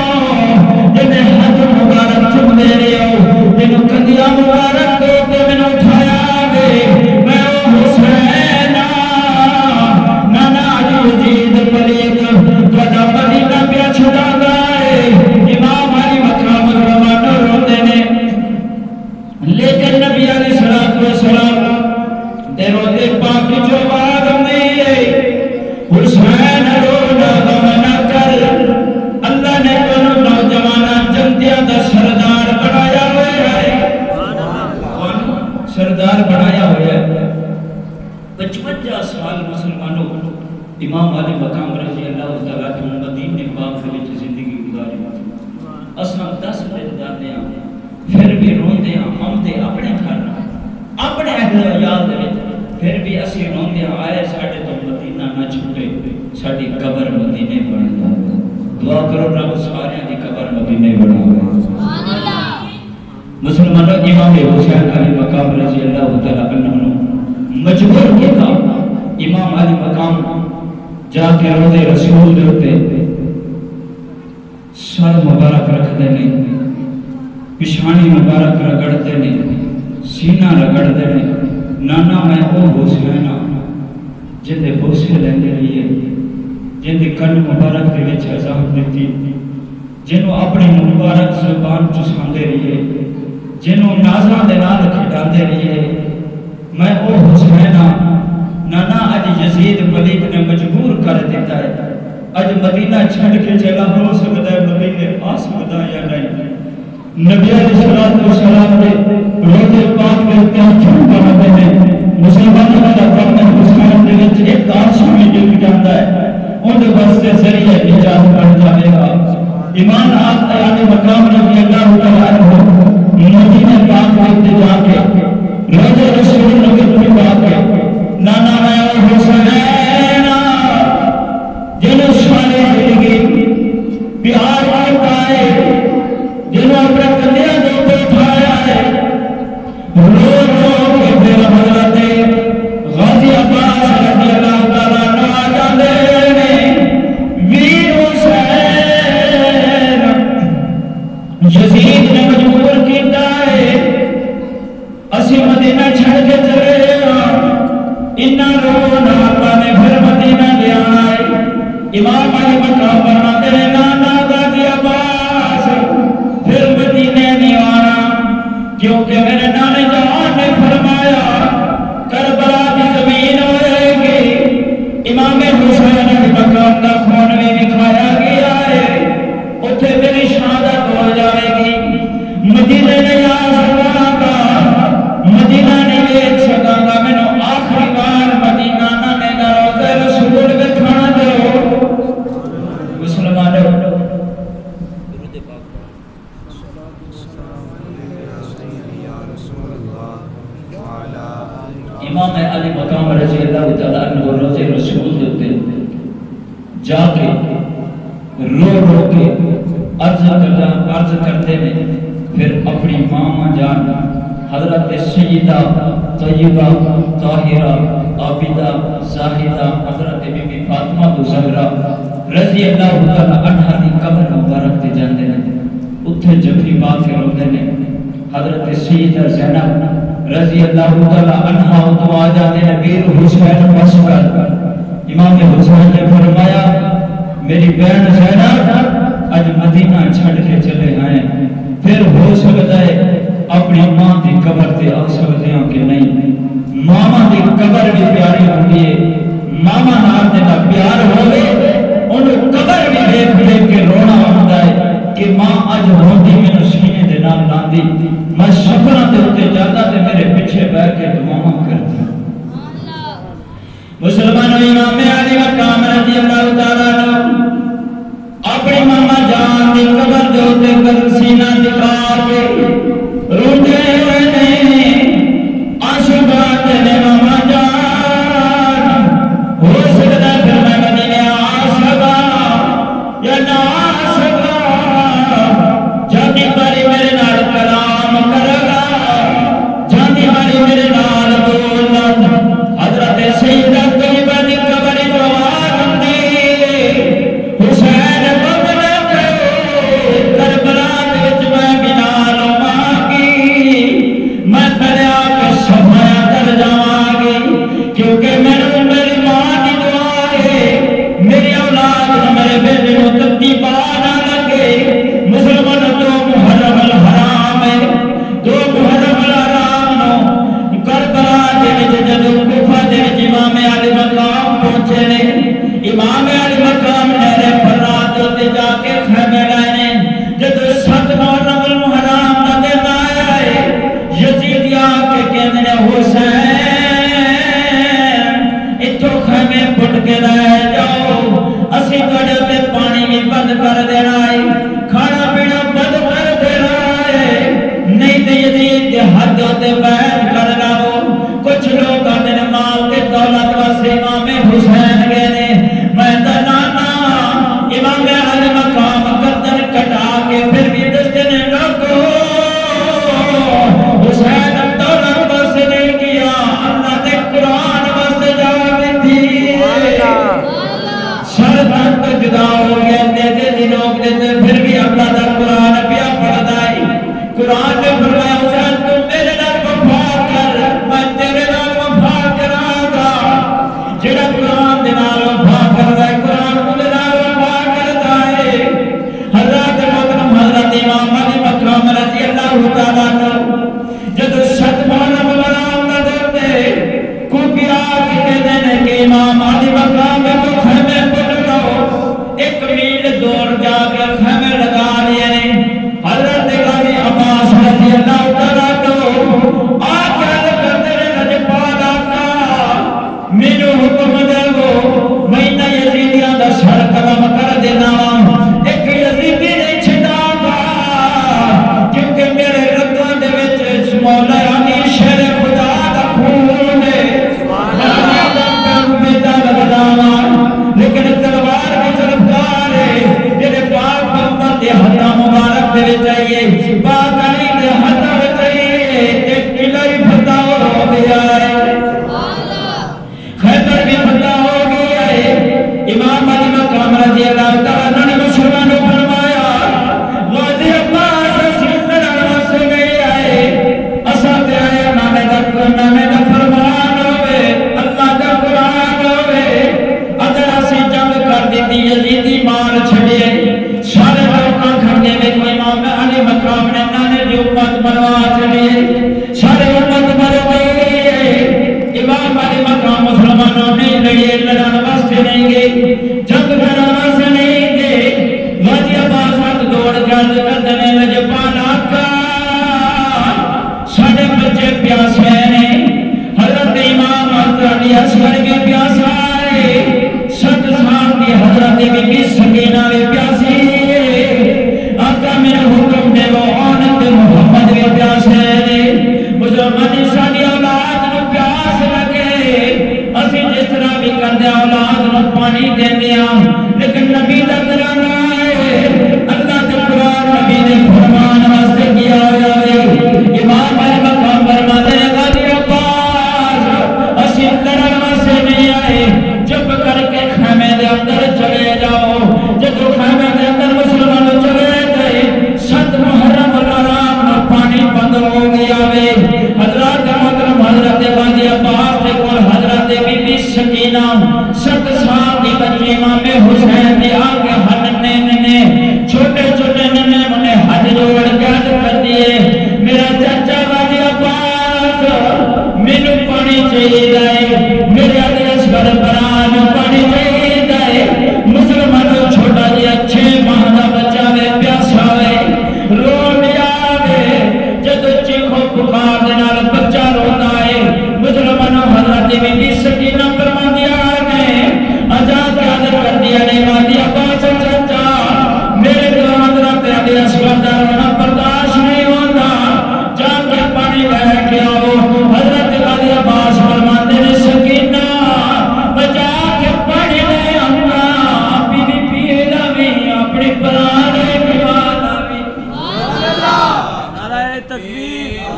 جنہیں ہاتھ مبارک چم دے ہو جنہیں کندیا مبارک دے کے میں نے اٹھایا گے میں او حسین نانا علی یزید پلید قدہ مدینہ پہ چھڑا گئے امام علی مقام روانہ روندے نے لیکن نبی علیہ السلام دے روتے پاکی جو آگ حسین رونا غم نہ کر اللہ نے کنو نوجوانا جنتیاں دا سردار بنایا ہوئے ہے سردار بنایا ہوئے ہے 55 سال مسلمانوں امام علی مقام رضی اللہ تعالیٰ عنہ مدینے پاک وچ زندگی گزاری اساں 10 دن جاتے ہیں پھر بھی روندے ہیں ہم دے اپنے گھر اپنے اہل و عیال دے پھر بھی اسی روندے آئے ساڑھے تو مدینہ نہ چھوٹے ساڑھی قبر مدینے بڑھتا دعا کرو رب سارے دی قبر مدینے بڑھا مسلمانوں امام حسین علی مقام رضی اللہ تعالیٰ عنہ مجبور کیا امام علی مقام جا کے روضے رسول دیتے سر مبارک رکھ دینے پشانی مبارک رگڑ دینے سینہ رگڑ دینے نانا میں او حسینہ جن دے بوسے لینے رہیے جن دے کن مبارک دے وچ عذاب دیتی جنہوں اپنی مبارک زبان چسان دے رہیے جنہوں نازاں دے نال کھٹا دے رہیے میں او حسینہ نانا اج یزید ملک نے مجبور کر دیتا ہے اج مدینہ چھڑ کے چلا ہو سکتا ہے مدینہ آ سکتا یا نہیں نبی علیہ السلام نے روزے پاک کے اتیار چھوڑ کر رہتے ہیں مسلمانوں کا غم حسین کے وچ ایک آنسو میں ڈگ جاتا ہے ان کے واسطے ذریعہ نجات بن جائے گا ایمان آپ علی مقام رضی اللہ تعالیٰ عنہ مدینہ پاک میں جا کے روزے رسول نبی کی بات ہے نانا میں حسین جنہوں سارے زندگی پیار کرتا ہے جنہوں اپنے کندھیاں دے پہ اٹھایا ہے رو کے پھر حضرت غازی عباس رضی اللہ تعالیٰ عنہ جاندے ویر حسین یزید نے مجبور کیتا ہے اسی مدینہ چھڑ کے چلے انہاں رونا اللہ نے پھر مدینہ لے آئے امام علی مقام فرماتے ہیں نانا غازی عباس پھر مدینے نہیں آنا کیونکہ میرے نانے جان نے فرمایا کربلا کی زمین ہوئے گی امام حسین علی مقام کا خون میں دکھایا گیا ہے اتھے میری شہادت ہو جائے گی مدینے نہیں آ سکا گا مدینہ نہیں دیکھ سکا گا میں نے آخری بار مدینہ نانے کا روزہ رسول میں کھانا دو مسلمانوں امام علی مقام رضی اللہ تعالیٰ عنہ روزے رسول دیتے جا کے رو کے عرض کرتے ہیں پھر اپنی ماما جان حضرت سیدہ طیبہ طاہرہ عابدہ زاہدہ حضرت بی بی فاطمہ زہرا رضی اللہ تعالیٰ عنہ دی قبر مبارک تے جاندے ہیں اتھے جبری بات کے روندے ہیں حضرت سیدہ زینب رضی اللہ تعالیٰ عنہ دعا جاندے ہیں ویر حسین بس کر امام حسین نے فرمایا میری بہن زینب اج مدینہ چھڑ کے چلے آئے پھر ہو سکتا ہے اپنی ماں دی قبر تے آ سکتے ہیں کہ نہیں ماما دی قبر بھی پیاری ہوتی ہے ماما نال دا پیار ہوئے انہوں قبر بھی دیکھ دیکھ کے رونا ہوتا ہے کہ ماں اج ہوندی میں سینے دے نال لاندی میں شکرہ دے ہوتے جاتا تے میرے پیچھے بیٹھ کے دعاواں کرتی مسلمانوں امام علی مقام رضی اللہ تعالیٰ عنہ اپنی ماما جان دی قبر دے ہوتے کر سینہ دکھا کے روندے نے آشبات نے ماما جان ہو سکتا ہے پھر میں مدینے آ سکا یا نہ آ سکا جانی باری میرے نال کلام کرگا جانی باری میرے نال بولنا حضرت سیدہ طیبہ دی قبر جو آرم دی حسین بغلہ کے کربلا وچ میں بلال مانگی میں دریا کے صفایا کر جاواں گی کیونکہ میری ماں دی دعا ہے میری اولاد میرے بیٹے نو تتی پا نہ لگے مسلمان دو محرم الحرام ہے دو محرم الحرام نو کربلا دے وچ جدوں کوفہ دے وچ امام علی مقام پہنچے نے امام علی مقام نے فرات تے جا کے خیمے لائے نے جدوں 7 محرم الحرام دا دن آیا ہے یزید آ کے کہندے نے حسین اتھوں خیمے پٹ کے لے جاؤ اسی تواڈے تے پانی بھی بند کر دینا ہے کھانا پینا بند کر دینا ہے نہیں تے یزید دے حد تے بیٹھ کر لاؤ کچھ لوگ آتے نے مال جڑا قرآن دے نال وفا کردا ہے قرآن دے نال وفا کردا ہے حضرت محترم حضرت امام علی مقام رضی اللہ تعالیٰ عنہ جب شد محرم برآمد دیتے کوکی آج کہتے ہیں کہ امام علی مقام میں تو خیمے پڑھ رہو 1 میل دور جا کے خیمے لگا لیے حضرت غازی عباس رضی اللہ تعالیٰ عنہ آج کرتے ہیں لجپال آقا میرے حکم دے وہ مہینہ یزیدیاں دا سر قلم کر دینا ایک یزیدی نہیں چھڑا گا کیونکہ میرے رکھان دے وچ مولا علی شہر خدا دا خون ہے لیکن تلوار کی طرفدار ہے جنہیں پاک محمد دے ہتھا مبارک دے چاہیے پاک علی دے ہتھا چاہیے ایک قلعہ فتح ہو گیا ہے خیبر بھی فتح ہو گیا ہے امام علی مقام رضی اللہ تعالیٰ نے مسلمانوں فرمایا غازی عباس سلطنہ سے گیا ہے اسد آیا نامے دا فرمان ہوئے اللہ کا قرآن ہوئے اگر اسی جنگ کر دیتی یزیدی مار چھڑے سارے لوگاں کھڑے میں کوئی امام علی مقام نے نانے دی امت مروا چھڑے سارے امت مر گئے امام علی مقام مسلمانوں نے لڑے لڑان واسطے نہیں گئے جنگ کرنے واسطے نہیں گئے غازی عباس ہاتھ دوڑ کر دینے لجپال آقا ساڑھے بچے پیاسے ہیں حضرت امام حضرت علی اصغر بھی پیاسا ہے 7 سال کی حضرت بی سکینہ بھی پیاسی ہے آقا میرے حکم دے وہ عونت محمد بھی پیاسے ہیں مسلمانی ساڑھی اولاد نو پیاس لگے اسی جس طرح بھی کر دے اولاد نو پانی دے دیا لیکن نبی دا ترانا ہے اللہ دے قرآن نبی نے فرمان واسطے کیا ہوا ہے امام علی مقام فرما دے غازی عباس اسی لڑن واسطے نہیں آئے جب کر کے خیمے دے اندر چلے جاؤ جب خیمے دے اندر مسلمان چلے گئے 7 محرم الحرام نہ پانی بند ہو گیا ہے حضرت محترم حضرت غازی عباس کے کول حضرت بی بی سکینہ 7 سال کی بچی امام حسین دی آگے ہننے ننے چھوٹے چھوٹے ننے منے حج جوڑ کے حج کر دیے میرا چچا غازی عباس مینو پانی چاہیے جائے میرے علی اصغر بران پانی چاہیے جائے مسلمانوں چھوٹا جی 6 ماہ دا بچہ وے پیاسا وے رو لیا وے جد چیخو پکار دینال بچہ روتا ہے مسلمانوں حضرت بی بی سکینہ فرما دیا ہے اجا کے عدر کر دیا نے غازی عباس چچا میرے دل حضرت علی اصغر دا رونا برداشت نہیں ہوتا جا کے پانی بہ کے آؤ حضرت غازی عباس فرماتے نے سکینہ بچا کے پانی لے اپنا بی بی پیے لاوی اپنی پرانے پیوانا بھی نعرہ تکبیر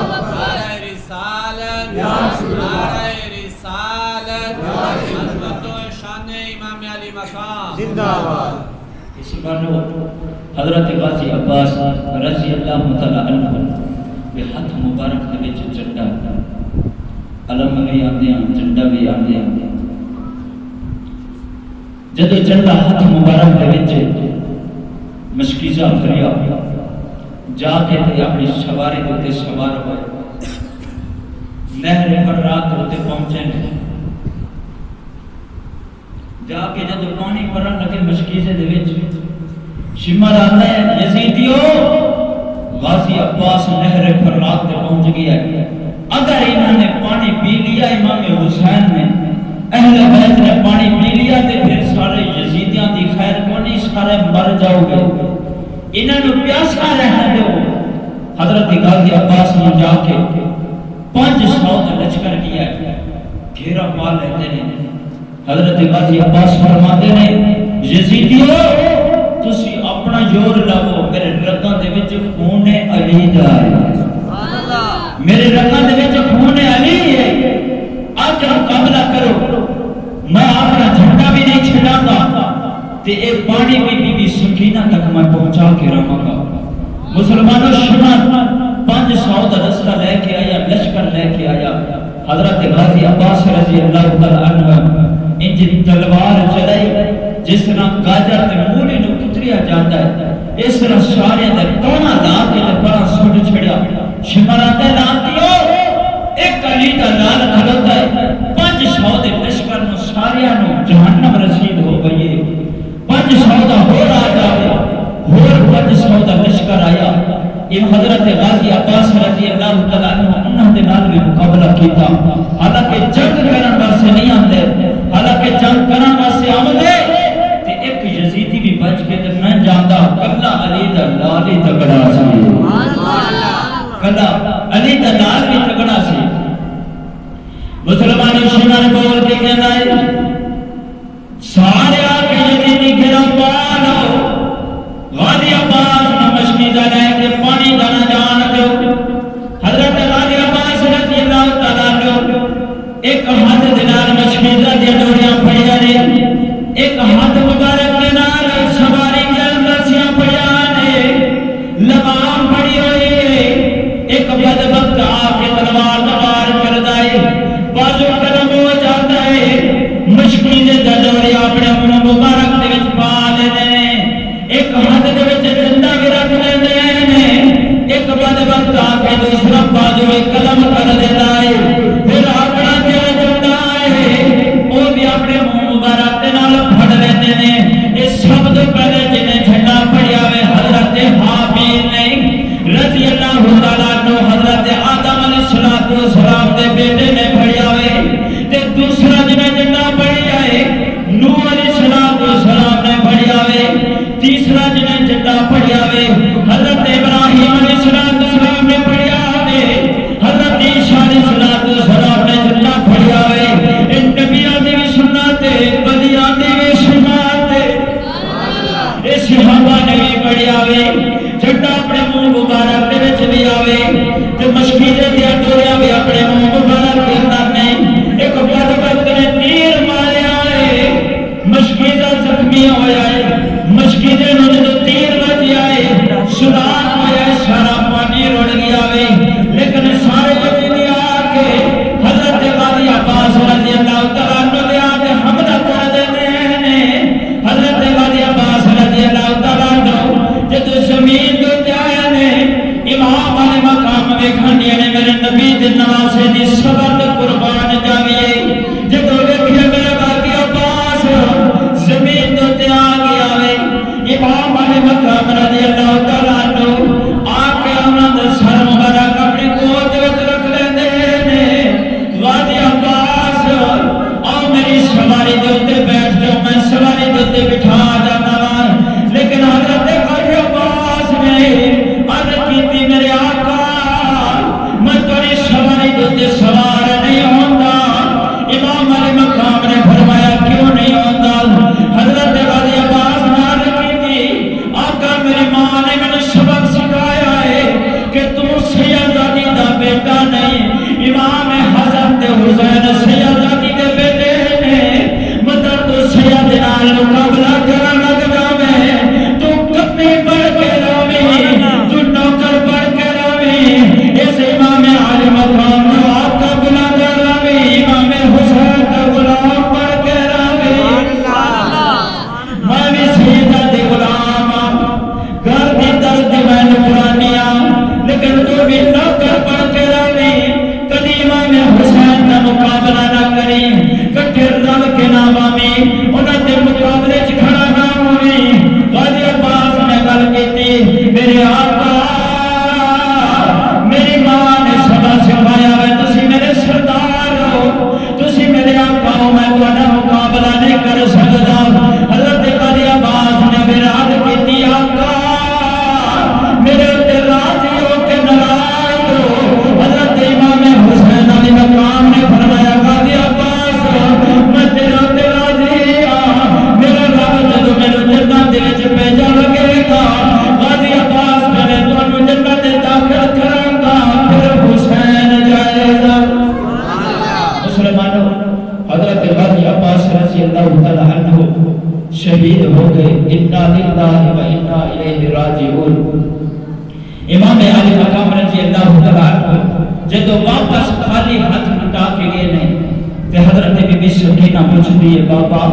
نعرہ رسالت نعرہ رسالت عظمت و شان امام علی مقام زندہ آباد اسی بارنو حضرت غازی عباس رضی اللہ تعالیٰ عنہ بے ہاتھ مبارک دے وچ جھنڈا علم بھی آندے ہیں جھنڈا بھی آندے ہیں جدو جھنڈا ہاتھ مبارک دے وچ مشکیزہ بھریا جا کے تے اپنی سواری تے سوار ہوئے نہر فرات تے پہنچے جا کے جدو پانی پرن لگے مشکیزے دے وچ شمر آتا ہے یزیدیو غازی عباس نہر فرات تے پہنچ گیا ہے اگر انہوں نے پانی پی لیا امام حسین نے اہل بیت نے پانی پی لیا تے پھر سارے یزیدیاں دی خیر کونی سارے مر جاؤ گے انہوں نے پیاسا رہنے دو حضرت غازی عباس نے جا کے 500 لشکر کیا ہے گھیرا پا لیتے ہیں حضرت غازی عباس فرماتے ہیں یزیدیو تسی اپنا جور لاؤ میرے رگاں دے وچ خون علی دا ہے میرے رگاں دے وچ خون علی ہے آج مقابلہ کرو میں اپنا جھنڈا بھی نہیں چھڑا گا تے اے پانی بھی بی بی سکینہ تک میں پہنچا کے رہوں گا مسلمانوں شمار 500 دا رستہ لے کے آیا لشکر لے کے آیا حضرت غازی عباس رضی اللہ تعالیٰ عنہ انجی تلوار چلائی جس طرح گاجر تے مولی نو کتریا جاتا ہے اس طرح سارے دے تونا لا کے تے بڑا سوٹ چھڑیا شمراتے لاتیو ایک علی دا لال کھلوتا ہے 500 دے لشکر نو ساریاں نو جہنم رسید ہو گئی 500 دا ہو آ جاوے اور 500 دا لشکر آیا یہ حضرت غازی عباس رضی اللہ تعالیٰ عنہ انہوں نے نال بھی مقابلہ کیتا حالانکہ جنگ کرن واسطے نہیں آندے حالانکہ جنگ کرن واسطے آمدے تے ایک یزیدی بھی بچ کے تے میں جاندا کلا علی دا لال ہی تگڑا سی کلا علی دا لال بھی تگڑا سی مسلمان شمار بول کے کہنا ہے سارے آکے یزیدی گرا پالو غازی عباس نے مشکیزہ لے کے پانی دانا جان دو حضرت غازی عباس رضی اللہ تعالیٰ عنہ ایک ہاتھ دنال مشکیزہ دیا ڈوریاں پڑیا نے ایک ہاتھ مبارک دنال سواری جل رسیاں پڑیا نے لغام پڑی ہوئی ایک بد وقت آکے تلوار دوار کر دائے بازو قدم ہو جاتا ہے مشکیزہ دیا ڈوریاں اپنے مبارک دے وچ پا لینے ایک ہاتھ دے وچ جنڈا بھی رکھ لیندے ایک بد وقت آکے دوسرا بازو قلم کر دیتا ہے پھر اپنا جڑا جنڈا ہے وہ بھی اپنے مبارک نال پھڑ لیندے نے اس سب تو پہلے جنہیں جھنڈا پڑیا ہوئے حضرت حابیل نے رضی اللہ تعالیٰ عنہ حضرت آدم علیہ السلام دے بیٹے نے پڑیا ہوئے تے دوسرا جنہیں جنڈا پڑیا ہے نوح علیہ السلام نے پڑیا ہوئے تیسرا جنہیں جنڈا پڑیا ہوئے حضرت ابراہیم علیہ السلام نے پڑیا ہوئے حضرت عیسیٰ علیہ السلام نے جنڈا پڑیا ہوئے ان نبیاں دی بھی سناتے بدیاں دی بھی سناتے اس صحابہ نے بھی پڑیا ہوئے جنڈا اپنے منہ مبارک دے وچ بھی آوے تے مشکیزے دیا ڈوریا بھی اپنے منہ مبارک کے اندر نے ایک بد وقت نے تیر ماریا ہے مشکیزہ زخمی ہویا ہے مشکیزے نو جو تیر بچ آئے سلام ہویا ہے سارا پانی روڑ گیا ہوئے لیکن سارے بچے دیا آکے حضرت غازی عباس رضی اللہ تعالیٰ عنہ دے آکے حمدہ کر دیتے ہیں حضرت غازی عباس رضی اللہ تعالیٰ عنہ جدو زمین دو جایا نے امام والے مقام میں کھانیا نے میرے نبی دن نواسے دی صبر قربان جاویے جدو دیکھئے میرے غازی عباس زمین دو جا گیا ہوئے امام والے مقام رضی اللہ تعالیٰ عنہ آکے انہوں نے سر مبارک اپنی گود وچ رکھ لیندے نے غازی عباس آؤ میری سواری دے اتے بیٹھ جاؤ میں سواری دے اتے بٹھا جانا ہوں لیکن حضرت غازی عباس نے عرض کی تھی میرے آقا میں تیری سواری دے اتے سوار نہیں ہوندہ امام والے مقام نے فرمایا کیوں نہیں ہوندہ حضرت غازی عباس نے عرض کی تھی آقا میری ماں نے میں نے سبق سکھایا ہے کہ تم سیدزادی دا بیٹا نہیں امام حسن دے حسین سیدزادی دے بیٹے نے مطلب تو سیدنا مقابلہ کرنا لگ جاوے تو کپی پڑھ کے روی تو نوکر پڑھ کے روی اس امام عالی مقام نے آقا بلا کے روی امام حسین کا غلام پڑھ کے روی میں بھی سیدزادی غلام گھر کی درد میں نکرانیاں لیکن تو بھی نوکر پڑھ کے روی کدی امام حسین کا مقابلہ نہ کری کٹھے رل کے نامہ میں انہوں نے مقابلے کھڑا نہ ہوئی غازی عباس نے گل کی تھی میرے آقا میری ماں نے سبق سکھایا ہے تسی میرے سردار ہو تسی میرے آقا ہو میں تہاڈا مقابلہ نہیں کر سکتا حضرت غازی عباس نے میرا عرض کی تھی آقا میرے تے راضی ہو کے ناراض ہو حضرت امام حسین علی مقام نے فرمایا غازی عباس میں تیرا تے راضی ہاں میرا رب جدو میرے جنت دے وچ بھیجا لگے گا غازی عباس میں تانوں جنت دے داخل کراں گا پھر حسین جائے گا مسلمانوں حضرت غازی عباس رضی اللہ تعالیٰ عنہ شہید ہو گئے انا للہ و انا الیہ راجعون امام علی مقام رضی اللہ تعالیٰ جدو واپس خالی ہاتھ لٹا کے گئے نے تے حضرت بی بی سکینہ پوچھ دیئے بابا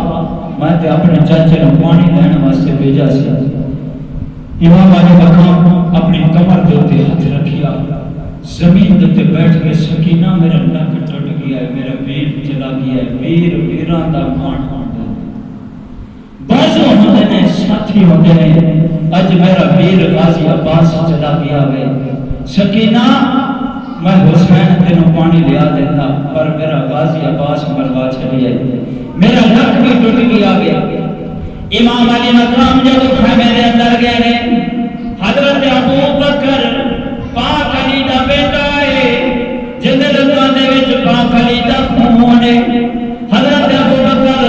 میں تے اپنے چاچے نو پانی لینے واسطے بھیجا سی امام علی مقام اپنی کمر دے تے ہاتھ رکھیا زمین دے بیٹھ کے سکینہ میرا نک ٹوٹ گیا ہے میرا ویر چلا گیا ہے ویر ویران دا مان بازو ہوندے نے ساتھی ہوندے نے اج میرا ویر غازی عباس چلا گیا ہے سکینہ میں حسین تینوں پانی لیا دیتا پر میرا غازی عباس مروا چلی ہے میرا نک بھی ٹوٹ گیا گیا امام علی مقام جب خیمے دے اندر گئے نے حضرت ابو بکر پاک علی دا بیٹا ہے جن لوگوں دے وچ پاک علی دا خون ہے حضرت ابو بکر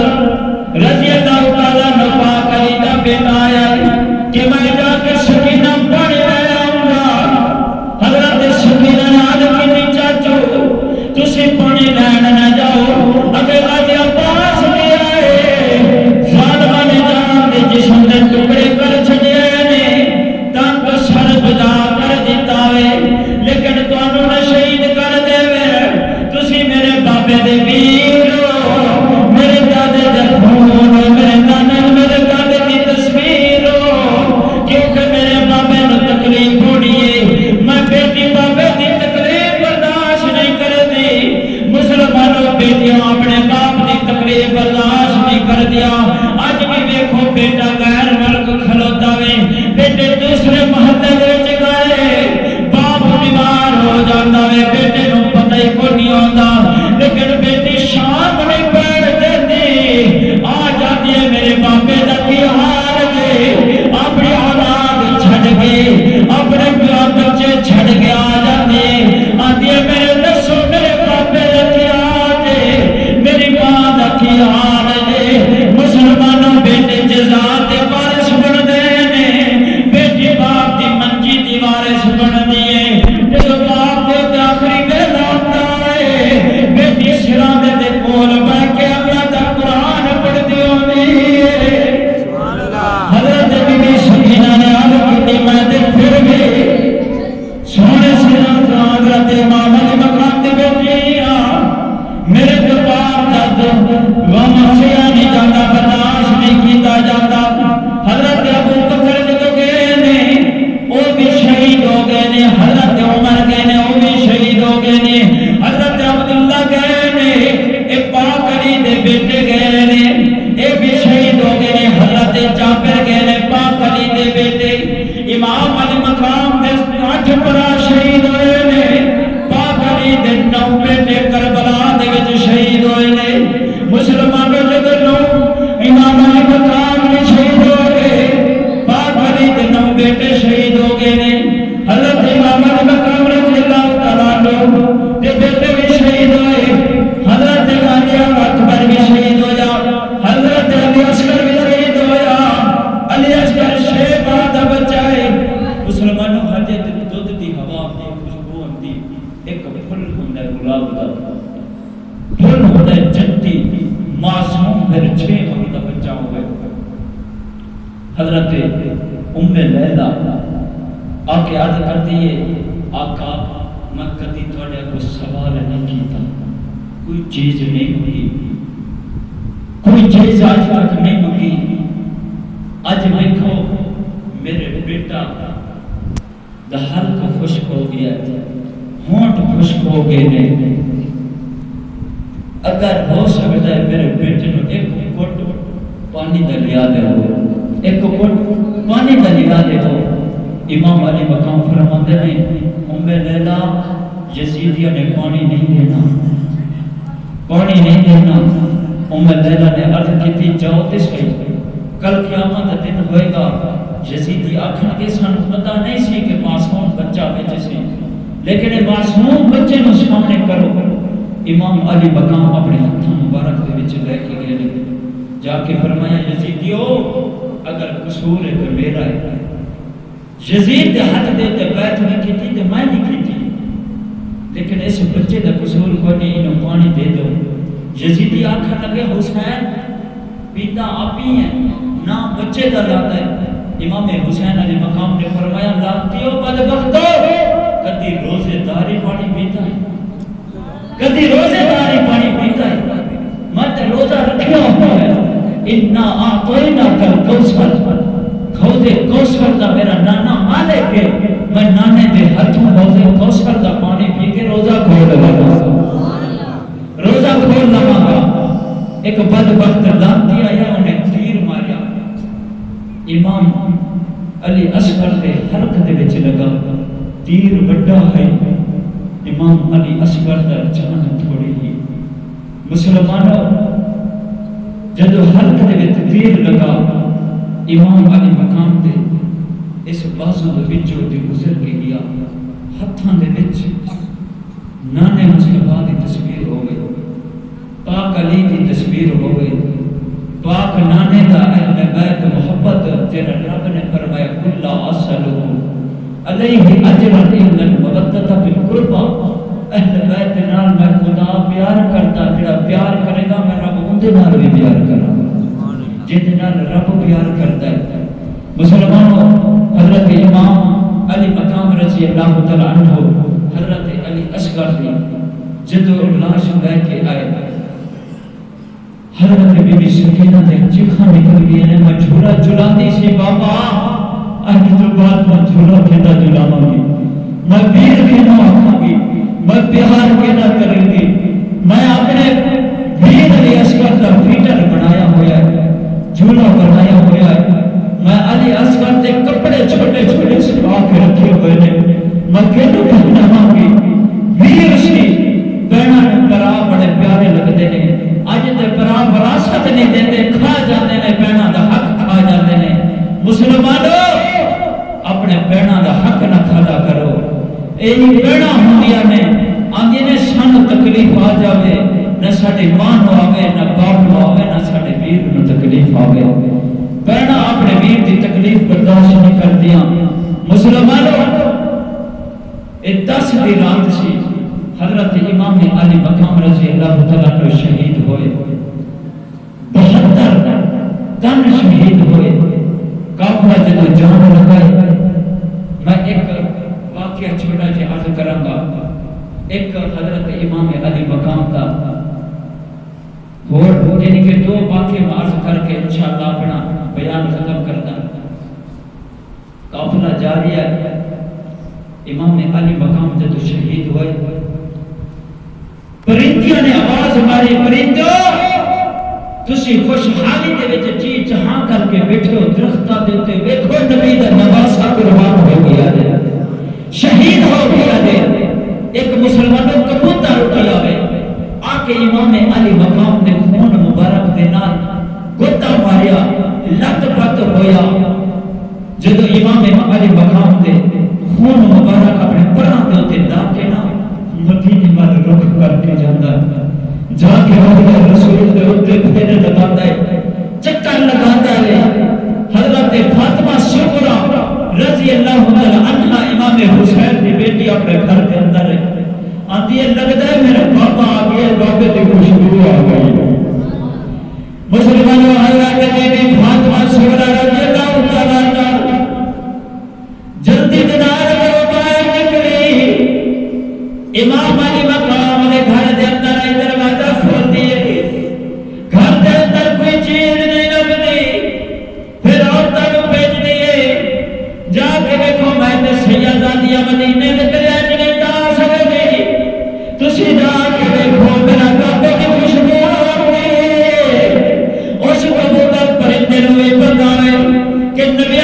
رضی اللہ تعالیٰ عنہ پاک علی دا بیٹا آیا کہ میں جا کے سکینہ پڑھ لے آؤں گا حضرت سکینہ نے آج کی چاچو تسی پانی لین نہ جاؤ اگر آج عباس گیا ہے ظالمہ نے جان دے جسم دے ٹکڑے کر چھڑے نے تن کو سر جدا کر دیتا ہے لیکن تو انہوں نے شہید کر دے تسی میرے بابے دے ویرو میرے دادے دے خون میرے نانے میرے دادے دی تصویر کیونکہ میرے بابے نے تکلیف ہونی ہے میں بیٹی بابے دی تکلیف برداشت نہیں کر دی مسلمانوں بیٹیاں اپنے باپ دی تکلیف برداشت نہیں کر دیا آج بھی دیکھو بیٹا غیر ملک کھلوتا ہے بیٹے دوسرے محلے دے وچ گئے باپ بیمار ہو جاتا ہے بیٹے نو پتہ ہی کوئی نہیں ہوتا لیکن بیٹی شام نہیں بیٹھ دیتی آ جاتی ہے میرے باپے دا کی حال جے اپنی اولاد چھڑ گئے اپنے بچے چھڑ کے آ جاتے آتی ہے میرے دسو میرے باپے دا کی حال جے میری ماں دا کی حال جے مسلمانوں بیٹے جزا دے وارث بن دے نے بیٹی باپ دی منجی دی وارث بن دیئے جو باپ دے آخری دے لوٹتا ہے بیٹی سران دے کول بہ کے اللہ دا قرآن پڑھ دی ہوندی ہے حضرت بی بی سکینہ نے عرض کی میں دے پھر بھی سونے سران کا حضرت امام علی مقام دی بیٹیاں میرے دباب درد ومسیح نہیں جاتا برداشت نہیں کیتا جاتا حضرت ابو بکر جو گئے نے وہ بھی شہید ہو گئے نے حضرت عمر گئے نے وہ بھی شہید ہو گئے نے حضرت عبداللہ گئے نے ایک پاک علی دے بیٹے گئے نے ایک بھی شہید ہو گئے نے حضرت جعفر گئے نے پاک علی دے بیٹے امام علی مقام دے 8 برا شہید ہوئے نے پاک علی دے 9 بیٹے کربلا دے وچ شہید ہوئے نے مسلمانوں جو نو امام علی مقام نے شہید ہو گئے پاک علی دے 9 بیٹے شہید ہو گئے نے حضرت امام علی مقام رضی اللہ تعالیٰ عنہ دے بیٹے بھی شہید ہوئے حضرت علی اکبر بھی شہید ہویا حضرت علی اصغر بھی شہید ہویا علی اصغر شیبہ دا بچہ ہے مسلمانوں حضرت دودھ دی ہوا دی خوشبو ہوندی ایک پھل ہوندا ہے گلاب دا پھل ہوندا ہے جنتی معصوم پھر 6 مہینے کا بچہ ہو گئے حضرت ام لیلہ آکے عرض کرتی ہے آقا میں کدی تھوڑے کو سوال نہیں کیتا کوئی چیز نہیں مگی کوئی چیز آج تک نہیں مگی آج دیکھو میرے بیٹا دہل کو خشک ہو گیا ہونٹ خشک ہو گئے نے اگر ہو سکتا ہے میرے بیٹے نو ایک گھٹ پانی دا لیا دے ہو ایک گھٹ پانی دا لیا دے ہو امام علی مقام فرماتے ہیں ام لیلہ یزیدیہ نے پانی نہیں دینا پانی نہیں دینا ام لیلہ نے عرض کی تھی جاؤ تے صحیح کل قیامت دن ہوئے گا یزیدی آخر کے سن پتہ نہیں سی کہ معصوم بچہ بیٹے سے لیکن معصوم بچے نو سامنے کرو امام علی مقام اپنے ہاتھوں مبارک دے وچ لے کے گئے جا کے فرمایا یزیدیو اگر قصور ہے تو میرا ہے یزید دے ہاتھ دے تے بیعت نہیں کیتی تے میں نہیں کیتی لیکن اس بچے دا قصور کوئی نہیں انہوں پانی دے دو یزیدی آنکھا لگے حسین پیتا آپ ہی ہیں نہ بچے دا لاتا ہے امام حسین علیہ مقام نے فرمایا لانتیو بدبختو کدی روزے داری پانی پیتا ہے کدی روزے داری پانی پیتا ہے مت روزہ رکھیا ہوا ہے اتنا آتوئینا کل کوسر کھوزے کوسر دا میرا نانا مالک ہے میں نانے دے ہاتھوں کھوزے کوسر دا پانی پی کے روزہ کھول لگا روزہ کھول لگا ایک بدبخت لانتی آیا انہیں تیر ماریا امام علی اصغر دے حلق دے وچ لگا تیر بڑا ہے امام علی اصغر دا جان تھوڑی ہی مسلمانوں جدو حلق دے وچ تیر لگا امام علی مقام دے اس بازو دے وچوں دی گزر کے گیا ہتھاں دے وچ نانے مصطفیٰ دی تصویر ہو گئی پاک علی دی تصویر ہو گئی پاک نانے دا اہل بیت محبت تیرا رب نے فرمایا کل اصلو علیہ اجرا الا المودۃ بالقربہ اہل بیت نال میں خدا پیار کرتا جڑا پیار کرے گا میں رب ان دے نال بھی پیار کراں گا جے نال رب پیار کرتا ہے مسلمانوں حضرت امام علی مقام رضی اللہ تعالی عنہ حضرت علی اصغر دی جدو لاش لے کے آئے حضرت بی بی سکینہ دے چیخاں نکل گئی نے میں جھولا جھلاتی سی بابا آج تو بعد میں جھولا کھیتا جھلانا گی میں پیر کھینا آکھاں گی میں پیار کھینا کریں گی میں اپنے بیر علی اصغر کا فیٹر بنایا ہویا ہے جھولا بنایا ہویا ہے میں علی اصغر دے کپڑے چھوٹے چھوٹے سوا کے رکھے ہوئے نے میں کھیلو کھینا گی بیر سی بہنا برا بڑے پیارے لگتے ہیں آج تے برا وراثت نہیں دیتے کھا جاتے ہیں بہنا دا حق کھا جاتے ہیں مسلمانوں اپنے بہنا دا حق نہ کھادا کرو ایہی بہنا ہوندیاں نے آندی نے سان تکلیف آ جاوے نہ ساڑے ماں نو آوے نہ باپ نو آوے نہ ساڑے ویر نو تکلیف آوے بہنا اپنے ویر دی تکلیف برداشت نہیں کر دیا مسلمانوں اے 10 دی رات سی حضرت امام علی مقام رضی اللہ تعالیٰ عنہ شہید ہوئے 72 تن شہید ہوئے کافرہ جدو جان لگائے میں ایک واقعہ چھوٹا جے عرض کروں گا ایک حضرت امام علی مقام کا اور یعنی کہ 2 واقعے میں عرض کر کے انشاءاللہ اپنا بیان ختم کرتا قافلہ جاری ہے امام علی مقام جدو شہید ہوئے پرندیاں نے آواز ماری پرندو تسی خوشحالی دے وچ جی جہاں کر کے بیٹھو درختاں دے تے ویکھو نبی دا نواسا قربان ہو گیا دے شہید ہو گیا دے ایک مسلمانوں کبوتر اٹھی آوے آ کے امام علی مقام نے خون مبارک دے نال گوتا ماریا لت پت ہویا جدو امام علی مقام دے خون مبارک اپنے پراں دے تے لا کے نا مدینے وال رخ کر کے جاندا جا کے حضرت رسول دے اوتے پھیرے لگاتا ہے چکر لگاتا ہے حضرت فاطمہ سغرا رضی اللہ تعالی عنہا امام حسین دی بیٹی اپنے گھر کے اندر ہے آندی ہے لگتا ہے میرا بابا آ گیا بابے دی خوشبو آ گئی مسلمانوں حضرت بیٹی فاطمہ سغرا رضی اللہ تعالی عنہا جلدی دینار کرو باہر نکلی امام علی مقام نے گھر دے اندر آئی دروازہ کھول دیے گھر دے اندر کوئی چیز نہیں لبنی پھر عورتوں کو بھیج دیے جا کے دیکھو میں نے سیدہ مدینے میں تیرے نہیں جا سکے تسی جا کے دیکھو میرا کعبے کی خوشبو آتی اس کبوتر پرندے نو یہ پتہ ہے کہ نبی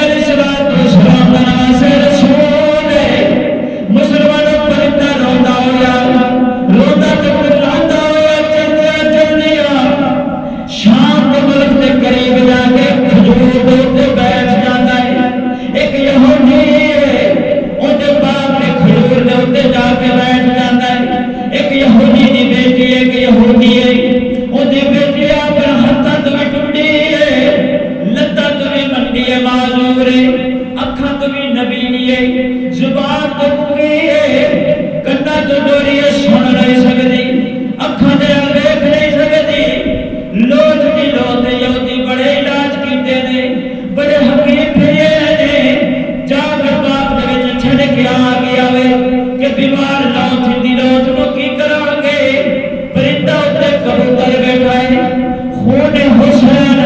اپنے حسین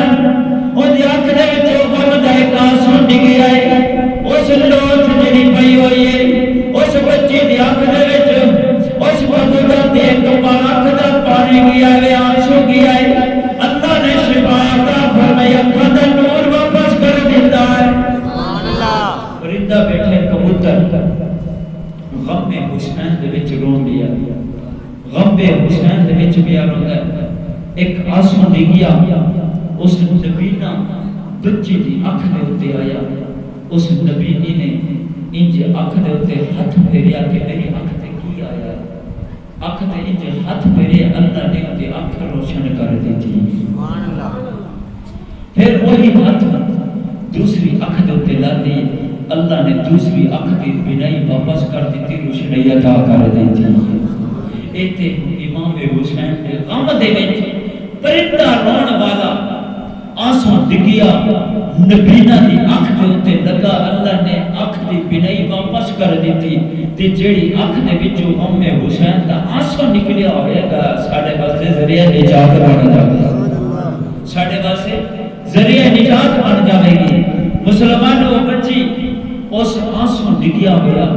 اودی اکھ دے وچوں غم دا ایک آنسو ڈگیا ہے اس لوٹ جڑی پئی ہوئی ہے اس بچے دی اکھ دے وچ اس بزرگ دی ایک اکھ دا پانی گیا ہے آنسو گیا ہے اللہ نے شفا عطا فرمائی اکھاں دا نور واپس کر دیتا ہے سبحان اللہ پرندہ بیٹھے کبوتر غم حسین دے وچ رون دیا غم حسین دے وچ بھی روندا ہے ایک آنسو ڈگیا اس نبی نا بچی دی اکھ دے اتے آیا اس نبی نے انج اکھ دے اتے ہاتھ پھیریا کہ میری اکھ تے کی آیا اکھ تے انج ہاتھ پھیرے اللہ نے تے اکھ روشن کر دی تھی سبحان اللہ پھر وہی ہاتھ دوسری اکھ دے اتے لا دی اللہ نے دوسری اکھ دی بینائی واپس کر دی تھی روشنی عطا کر دی تھی ایتے امام حسین دے غم دے وچ پرندہ رون والا آنسو ڈگیا نبینا دی اکھ دے اتے لگا اللہ نے اکھ دی بینائی واپس کر دیتی تے جیڑی اکھ دے وچوں غم حسین دا آنسو نکلیا ہوئے گا ساڈے واسطے ذریعہ نجات بن جاوے گا ساڈے واسطے ذریعہ نجات بن جاوے گی مسلمانوں بچی اس آنسو ڈگیا ہویا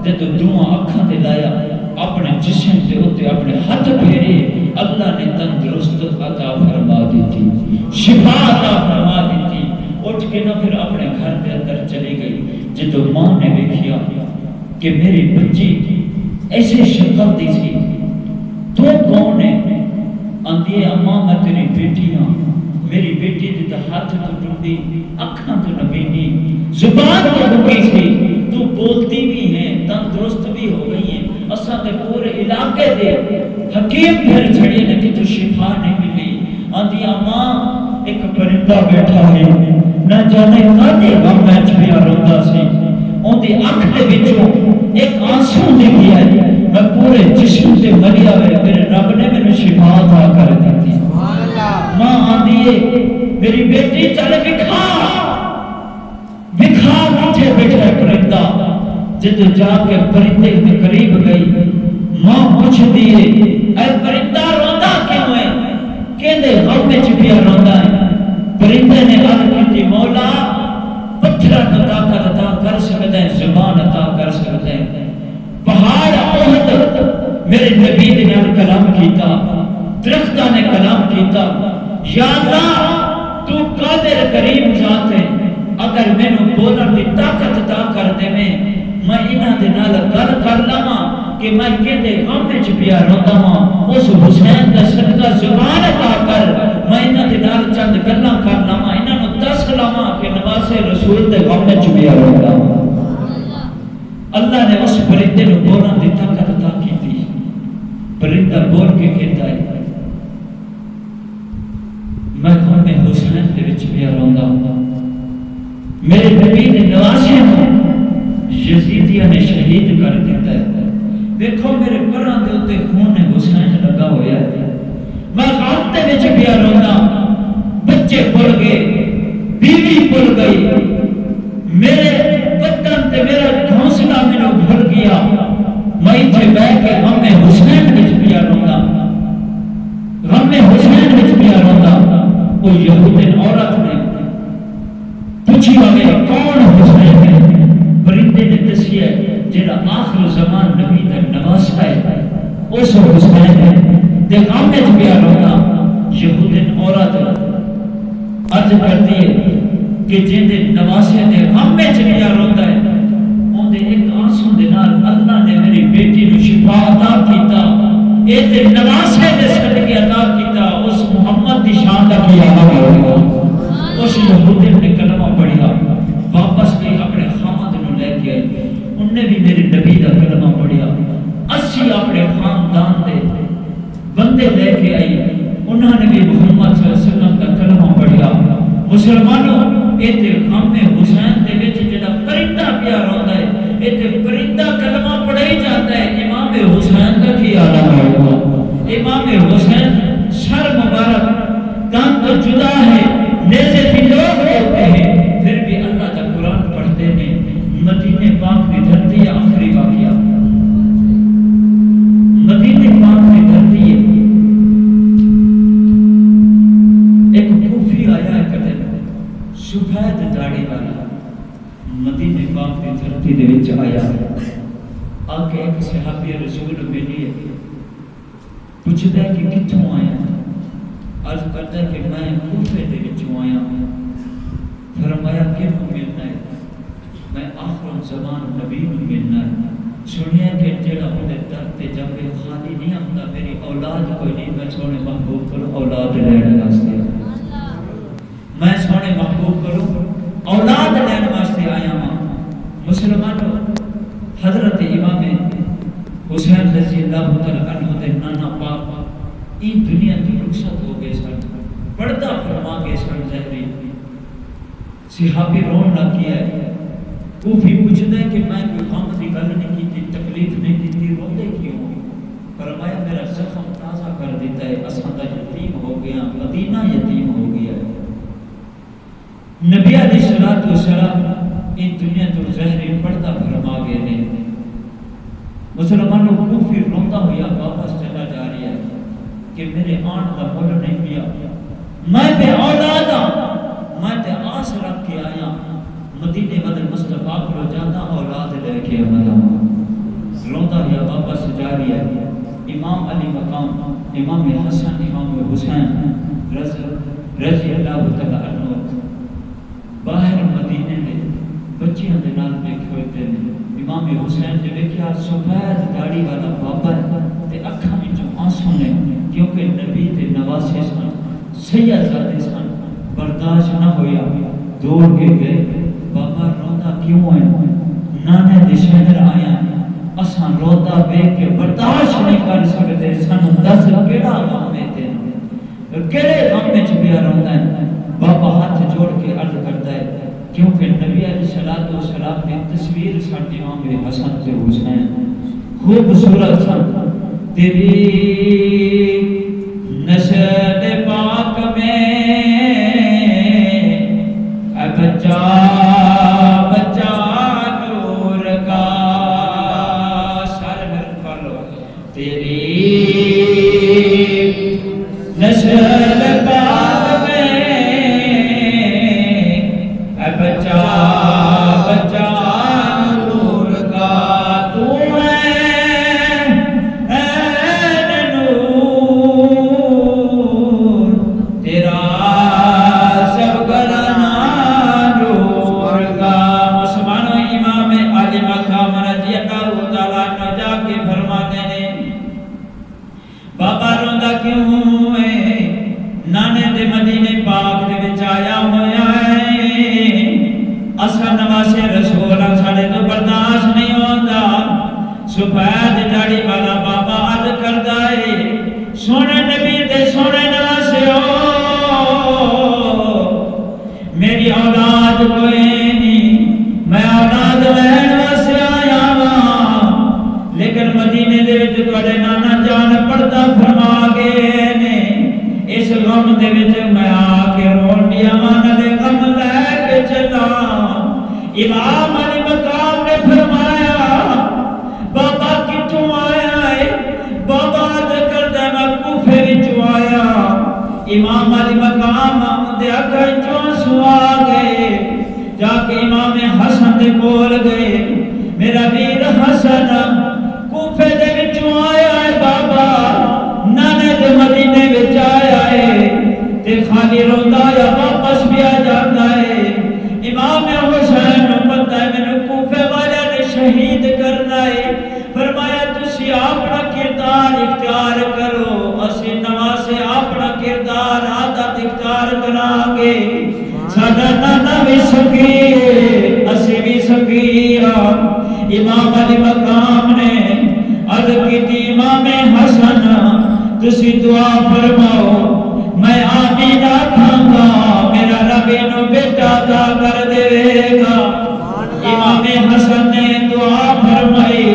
تے تو دعا اکھاں تے لایا اپنے جسم تے ہوتے اپنے ہاتھ پھیرے اللہ نے تندرست عطا فرما دیتی شفا عطا فرما دیتی اٹھ کے نہ پھر اپنے گھر کے اندر چلی گئی جدو ماں نے دیکھیا کہ میری بچی ایسے شکل دی سی تو کون ہے اندھی اماں میں تیری بیٹی ہاں میری بیٹی دی تو ہاتھ تو ٹوٹی اکھاں تو نبینی زبان تو رکی سی تو بولتی بھی ہیں تندرست بھی ہو گئی ہیں اساں دے پورے علاقے دے حکیم پھر چھڑی نے کہ تو شفا نہیں ملی آندھی ماں ایک پرندہ بیٹھا ہے نہ جانے کاتے غم میں چھپیا روتا سی اندھی اکھ دے وچوں ایک آنسو نکلی ہے میں پورے جسم تے مریا ہوئے میرے رب نے میرے شفا عطا کر دیتی ماں آندھی ہے میری بیٹی چل بکھا مجھے بیٹھا پرندہ جد جا کے پرندے کے قریب گئی ماں پوچھ دیئے اے پرندہ روندا کیوں ہے کہندے غم میں چھپیا روندا ہے پرندے نے عرض کی مولا پتھر طاقت عطا کر سکتے ہیں زبان عطا کر سکتے ہیں پہاڑ احد میرے نبی نے کلام کیتا درختہ نے کلام کیتا یا اللہ تو قادر کریم ذات ہے اگر میں نے بولن دی طاقت عطا کر دے میں انہاں دے نال گل کر لواں کہ میں کہندے غم وچ پیا روندا ہاں اس حسین دا صدقہ زبان عطا کر میں انہاں دے نال چند گلاں کر لواں انہاں نوں دس لواں کہ نواسے رسول دے غم وچ پیا روندا اللہ نے اس پرندے نوں بولن دی طاقت عطا کیتی پرندہ بول کے کہتا ہے میں غم حسین دے وچ پیا روندا میرے نبی نے نواسے ہوں یزیدیہ نے شہید کر دیتا ہے دیکھو میرے پران دے ہوتے خون حسین لگا ہویا ہے میں غابتے میں چپیا رونا بچے پڑ گئے بیوی پڑ گئی میرے وطن تے میرا گھونسلا میں نے بھر گیا میں تھے بے کے غم حسین میں چپیا رونا غم حسین میں چپیا رونا وہ یہودین عورت نے پوچھی ہوئے کون حسین ہے پرندے نے دسیا جڑا آخر زمان نبی دا نواسا ہے اس حسین ہے دے غم میں پیا رونا یہودین عورت عرض کرتی ہے کہ جن دے نواسے دے غم میں پیا روندا ہے اون دے ایک آنسو دے نال اللہ نے میری بیٹی نو شفا عطا کیتا اے دے نواسے دے صدقے عطا کیتا اس محمد دی شان دا کیا ہوگا اس یہودین نے کلمہ پڑھیا واپس گئی اپنے خامد نو لے کے آئی ان نے بھی میرے نبی دا کلمہ پڑھیا 80 اپنے خاندان دے بندے لے کے آئی انہوں نے بھی محمد صلی اللہ علیہ وسلم کا کلمہ پڑھیا مسلمانوں ایتے غم حسین دے وچ جڑا پرندہ پیا روندا ہے ایتے پرندہ کلمہ پڑھائی جاتا ہے امام حسین کا کی عالم ہوگا امام حسین سر مبارک کان تو جدا ہے نیزے بھی لوگ ہوتے ہیں پھر بھی اللہ کا قرآن پڑھتے ہیں مدینہ پاک کی دھرتی آخری واقعہ مدینہ پاک کی دھرتی ہے ایک سفید داڑھی والا مدینے پاک کی دھرتی دے وچ آیا آکے ایک صحابی رسول ملی پوچھتا ہے کہ کتھوں آیا؟ عرض کرتا ہے کہ میں کوفے دے وچوں آیا ہوں۔ فرمایا کہ ملنا ہے؟ میں آخر الزمان نبی ملنا ہے۔ سنیا کہ جڑا ہونے در تے جبے خالی نہیں آمدا میری اولاد کوئی نہیں، میں سونے محبوب کروں اولاد لینے واسطے میں سونے محبوب کروں اولاد لینے واسطے آیا ہوں۔ مسلمانوں حضرت امام حسین رضی اللہ تعالیٰ عنہ دے نانا پاک این دنیا کی رخصت ہو گئے سن، پردہ فرما گئے سن زہری صحابی رون نہ کیا ہے۔ کوفی پوچھتا ہے کہ میں کوئی غم کی گل نہیں کی تھی، تکلیف نہیں دی تھی، روندے کیوں؟ فرمایا میرا زخم تازہ کر دیتا ہے، اساں دا یتیم ہو گیا، مدینہ یتیم ہو گیا ہے۔ نبی علیہ السلام ان دنیا تو زہری پردہ فرما گئے نے۔ مسلمانوں کوفی روندا ہویا واپس چلا جا رہی ہے کہ میرے آن کا مول نہیں پیا، میں تے اولاد میں تے آس رکھ کے آیا مدینے والے مصطفیٰ کو جانا اولاد لے کے آمدا روندا ہویا واپس جا رہی ہے۔ امام علی مقام امام حسن امام حسین رضی اللہ تعالیٰ عنہ باہر مدینے میں بچیاں دے نال بیٹھے ہوئے ہیں۔ امام حسین نے دیکھا سفید داڑھی والا بابا ہے تے اکھاں وچوں آنسو نے، کیونکہ نبی دے نواسے سن، سید زادے سن، برداشت نہ ہویا، دوڑ کے گئے۔ بابا روتا کیوں ہے؟ نانے دے شہر آیا اساں روتا بیٹھ کے برداشت نہیں کر سکتے، سانو دس کیڑا غم ہے تے کیڑے غم وچ پیا روندا ہے؟ بابا ہاتھ جوڑ کے عرض کرتا ہے کیونکہ نبی علیہ السلام نے تصویر ساٹھی امام حسن سے حسین خوبصورت سن، تیری نسل پاک میں بچہ بچہ نور کا سارے میرے پڑھ لو، تیری نسل پاک میں بچہ بچہ نور کا تو ہے نور، تیرا سب گھرانا نور کا۔ مسلمانوں امام علی مقام رضی اللہ تعالیٰ عنہ جا کے فرماتے ہیں بابا روندا کیوں ہے؟ نانے دے مدینے پاک دے وچ آیا ہویا ہے، اسا نواسے رسول ساڑے تو برداشت نہیں ہوندا۔ سفید داڑھی والا بابا عرض کردا ہے سونے نبی دے سونے نواسے میری اولاد کوئی نہیں، میں اولاد لین واسطے آیا ہاں، لیکن مدینے دے وچ تواڈے نانا جان پردہ فرما گئے نے، اس غم دے وچ میں آ کے رون دیا نالے غم لے کے چلا۔ امام علی مقام نے فرمایا بابا کتوں آیا ہے؟ بابا عرض کردا ہے میں کوفے وچوں آیا۔ امام علی مقام دے اکھاں وچوں آنسو آ گئے، جا کے امام حسن دے کول گئے، میرا ویر حسن کوفے دے وچوں آیا ہے بابا، نانے دے مدینے وچ آیا ہے تے خالی روندا یا واپس بھی آ جاتا ہے۔ امام حسین نو پتہ ہے مینوں کوفے والے نے شہید کرنا ہے، فرمایا تسی اپنا کردار اختیار کرو، اسی نواسے اپنا کردار عادت اختیار کران گے، ساڈا نانا بھی سخی ہے اسی بھی سخی ہاں۔ امام علی مقام نے عرض کی امام حسن تسی دعا فرماؤ میں آمین آکھاں گا، میرا رب انہوں بیٹا عطا کر دے گا۔ امام حسن نے دعا فرمائی،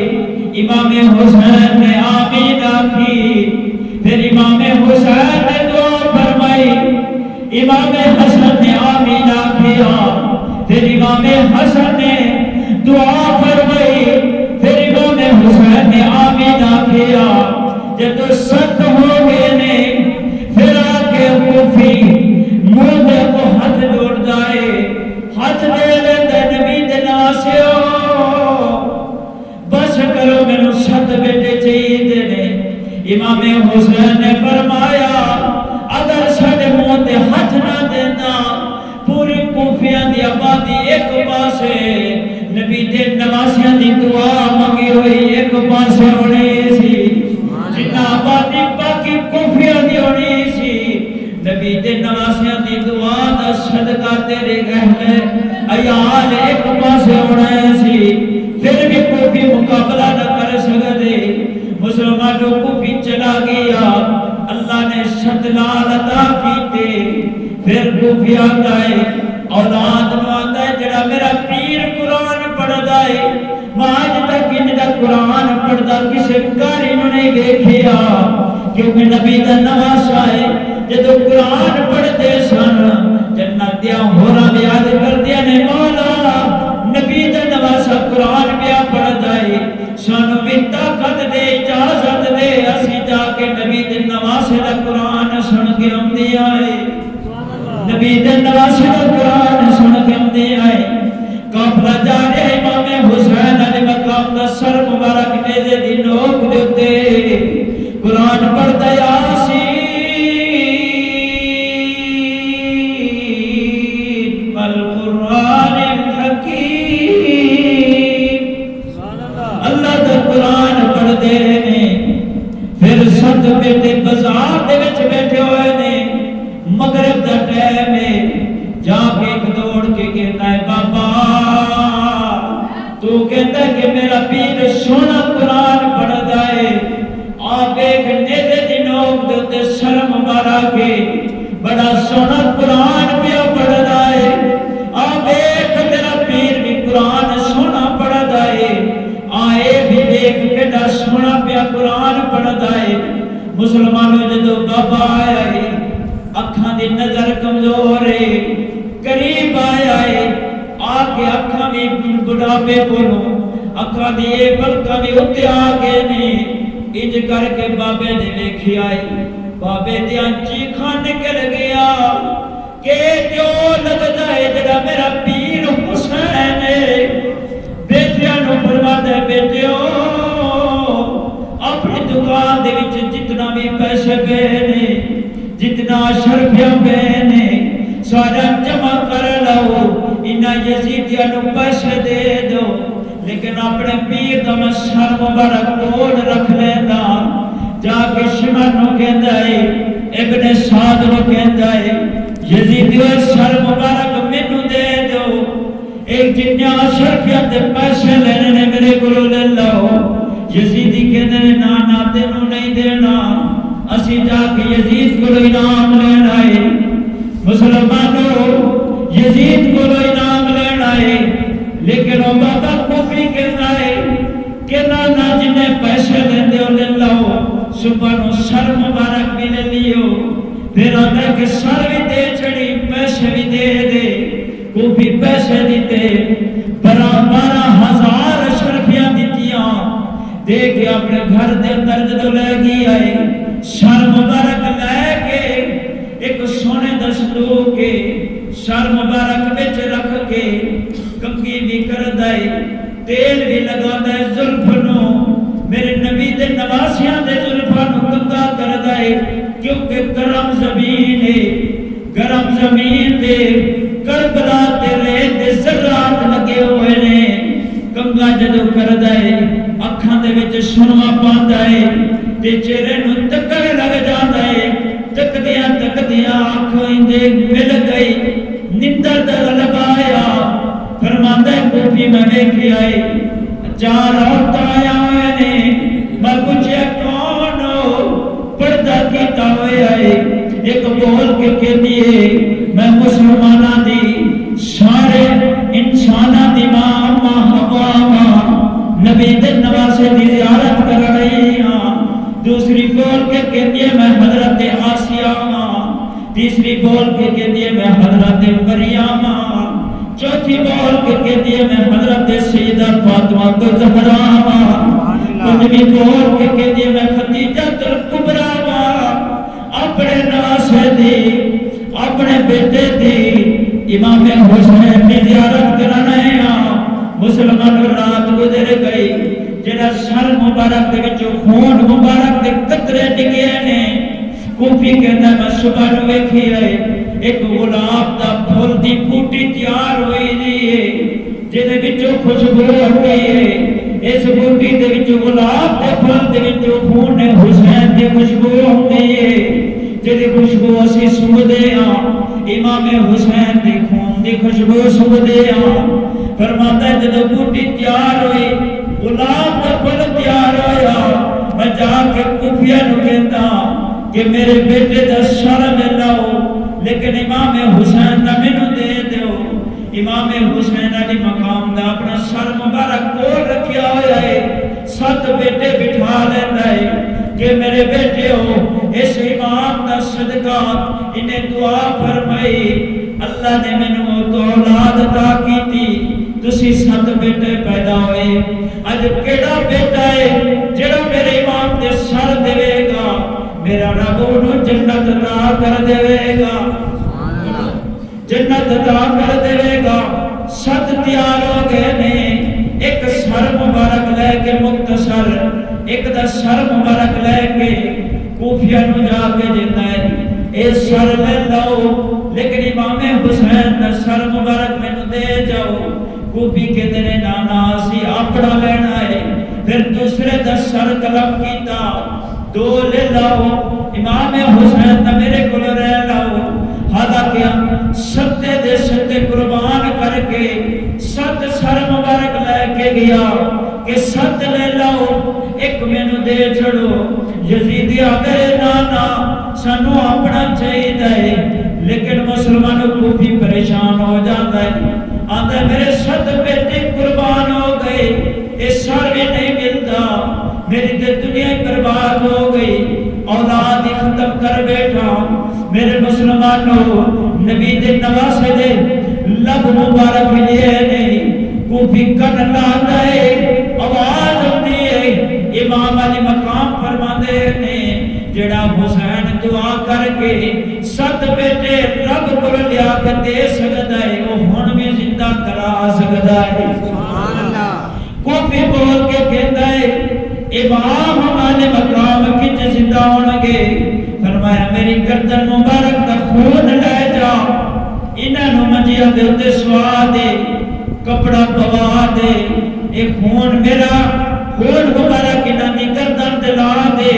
امام حسین نے آمین آکھی، پھر امام حسین نے دعا فرمائی، امام حسن نے آمین آکھیا، پھر امام حسن نے دعا فرمائی، پھر امام حسین نے آمین آکھیا۔ جب ست ہو گئے نے پھر آکے کوفی مردے کو ہاتھ جوڑ جائے امام حسین نے فرمایا اگر ساڈے منہ تے ہاتھ نہ دینا پوری کوفیاں دی آبادی ایک پاسے نبی دے نواسیاں دی دعا منگی ہوئی ایک پاسے ہونی سی جنہ آبادی باقی کوفیاں دی ہونی سی نبی دے نواسیاں دی دعا دا صدقہ تیرے اہل عیال ایک پاسے ہونے سی پھر بھی کوفی مقابلہ نہ کر سکتے مسلمانوں کو بھی چلا گیا اللہ نے شدلال عطا کیتے پھر کوفی آتا ہے اولاد نو آتا ہے جڑا میرا پیر قرآن پڑھتا ہے آج تک انجا قرآن پڑھتا کسی کاری نو نہیں دیکھیا کیونکہ نبی دا نواسا ہے جدو قرآن پڑھتے سن جنت دیا ہورا بیاد کر دیا نے مولا نبی دا نواسا قرآن بیا پڑھتا ہے سانو بھی طاقت دے اجازت دے اسی جا کے نبی دے نواسے دا قرآن سن کے ہم دے آئے نبی دے نواسے دا قرآن سن کے ہم دے آئے قافلہ جا رہے امام حسین علی مقام دا سر مبارک نیزے دی نوک دیتے قرآن پڑھتا یاسین والقرآن الحکیم اللہ دا قرآن پڑھتے ہیں پھر سب بیٹے بازار دے وچ بیٹھے ہوئے نے مغرب دا ٹائم ہے جا کے ایک دوڑ کے کہتا ہے بابا تو کہتا ہے کہ میرا پیر سونا قرآن پڑھتا ہے آپ ایک نیزے دی نوک دوتے سر مبارک کے بڑا سونا قرآن پیا پڑھتا ہے آپ ایک تیرا پیر بھی قرآن سونا پڑھتا ہے آئے بھی دیکھ کیڑا سونا پیا قرآن پڑھتا ہے مسلمانوں جدو بابا آیا ہے اکھاں دی نظر کمزور ہے قریب آیا ہے آکے اکھاں بھی بڑھاپے بولو اکھاں دی یہ بلکہ بھی اتے آگے نے انج کر کے بابے نے دیکھی آئی بابے دیاں چیخاں نکل گیا کہ جو لگتا ہے جڑا میرا پیر حسین ہے بیٹیاں نو فرماتا ہے بیٹیو اپنی دکان دے وچ جتنا بھی پیسے گئے نے جتنا شرفیاں گئے نے سارا جمع کر لو انہاں یزیدیاں نو پیسے دے دو لیکن اپنے پیر دا میں سر مبارک کول رکھ لینا جا کے شمر نو کہندا ہے ابن سعد نو کہندا ہے یزیدیو سر مبارک مینوں دے دو ایک جنیا شرفیاں تے پیسے لینے نے میرے کولوں لے لو یزیدی کہندے نے نا تینوں نہیں دینا اسی جا کے یزید کو انعام لینا ہے مسلمانوں یزید کو انعام لینا ہے لیکن وہ بابا کوفی کہنا ہے کہ نا جنہیں پیسے لیندے ہو لے لو صبح نو سر مبارک بھی لے لیو پھر آتا کہ سر بھی دے چڑی پیسے بھی دے دے کوفی پیسے دیتے 12,000 شرفیاں دیتیاں دے کے اپنے گھر دے اندر جدو لے گی آئے سر مبارک لے کے ایک سونے دا صندوق کے سر مبارک بچ رکھ کے کنگھی بھی کر دائی تیل بھی لگا دائی زلفنوں میرے نبی دے نواسیاں دے زلفنوں کنگا کر دائی کیونکہ گرم زمین ہے گرم زمین دے کربلا تیرے دے ذرات لگے ہوئے نے کنگا جدو کر دائی اکھاں دے وچ سنوا پاندا ہے تے چہرے نو تکڑ لگ جاندا ہے تکدیاں آنکھوں اندے مل گئی نندر در لگایا فرماندا ہے کوفی میں دیکھی آئی 4 عورتاں آیا ہوئے نے میں پوچھیا کون ہو پردہ کیتا ہوئے آئے ایک بول کے کہتی ہے میں مسلمانہ دی سارے انسانہ دی ماں اماں حوا نبی دے نواسے دی زیارت کر رہی ہاں دوسری بول کے کہتی ہے میں حضرت آسیہ ماں تیسری بول کے کہتی ہے میں حضرت مریم ماں چوتھی بول کے کہتی ہے میں حضرت سیدہ فاطمہ زہرا ماں پنجویں بول کے کہتی ہے میں خدیجہ الکبریٰ ماں اپنے نواسے دی اپنے بیٹے دی امام حسین کی زیارت کرانے ہاں مسلمان رات گزر گئی جنہا سر مبارک دے وچوں خون مبارک دے قطرے کوفی کہتا ہے میں صبح نو ویکھی ہے ایک گلاب دا پھول دی بوٹی تیار ہوئی ہے جدے وچوں خوشبو آتی ہے اس بوٹی دے وچوں گلاب دے پھل دے وچوں خون حسین دی خوشبو آتی ہے جدی خوشبو اسی سنگدے ہاں امام حسین دی خون دی خوشبو سنگدے ہاں فرماتا ہے جدو بوٹی تیار ہوئی گلاب دا پھل تیار ہویا میں جا کے کوفیہ نو کہتا کہ میرے بیٹے دا سر میں لاؤ لیکن امام حسین دا مینوں دے دیو امام حسین علی مقام دا اپنا سر مبارک کول رکھیا ہویا ہے 7 بیٹے بٹھا لیتا ہے کہ میرے بیٹے ہو اس امام دا صدقہ انہیں دعا فرمائی اللہ نے مینوں تو اولاد عطا کی تھی تسی 7 بیٹے پیدا ہوئے اج کیڑا بیٹا ہے جڑا میرے امام دے سر دے گا میرا رب انہوں جنت عطا کر دے گا جنت عطا کر دے گا 7 تیار ہو گئے نے ایک سر مبارک لے کے مختصر ایک دا سر مبارک لے کے کوفیہ نو جا کے جنہ ہے اے سر لے لاؤ لیکن امام حسین دا سر مبارک میں نو دے جاؤ کوفی کے دنے نانا سی اپنا لینا ہے پھر دوسرے دا سر قلم کیتا 2 لے لاؤ امام حسین دا میرے کل رہ لاؤ حالانکہ ستے دے ستے قربان کر کے 7 سر مبارک لے کے گیا کہ 7 لے لاؤ ایک مینو دے چھڑو یزیدی آگے نانا سانو اپنا چاہی دائے لیکن مسلمانوں کو بھی پریشان ہو جاتا ہے آدھے میرے 7 بیٹے قربان ہو گئے اس سر بھی نہیں ملتا میری تے دنیا برباد ہو گئی اولاد ختم کر بیٹھا میرے مسلمانوں نبی دے نواسے دے لب مبارک لیے نہیں کوفی کن لاتا ہے آواز ہوتی ہے امام علی مقام فرما دے نے جڑا حسین دعا کر کے 7 بیٹے رب کو لیا کے دے سکتا ہے وہ ہن بھی زندہ کرا سکتا ہے کوفی بول کے کہتا ہے امام ہمارے مقام کچھ زندہ ہونے فرمایا میری گردن مبارک کا خون لے جا انہوں مجھے دے ہوتے سوا دے کپڑا پوا دے ایک خون میرا خون مبارک انہوں نے گردن دلا دے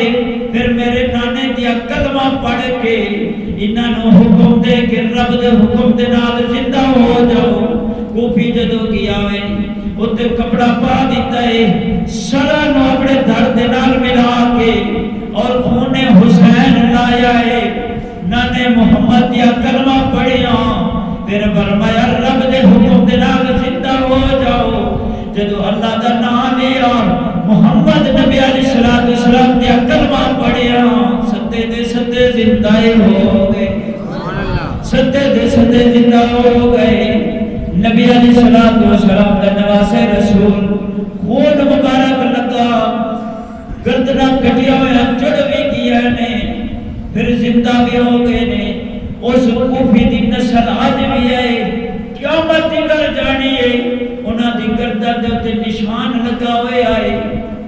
پھر میرے نانے دیا کلمہ پڑھ کے انہوں حکم دے کہ رب دے حکم دے نال زندہ ہو جاؤ کوفی جدو گیا ہوئے اتے کپڑا پا دیتا ہے سرہ نو اپنے درد نال ملا کے اور خون حسین لایا ہے نانے محمد یا کلمہ پڑھیا پھر فرمایا رب دے حکم دے نال زندہ ہو جاؤ جدو اللہ دا نام لیا محمد نبی علیہ السلام دیا کلمہ پڑھیا ستے دے ستے زندہ ہو گئے ستے دے ستے زندہ ہو گئے نبی علیہ السلام کا نواسے رسول خون مبارک لگا گردنا کٹیا ہویا چڑ بھی کیا نے پھر زندہ بھی ہو گئے نے اس کوفی دی نسل آج بھی ہے قیامت کر جانی ہے انہاں دی گردن دے تے نشان لگا ہوئے آئے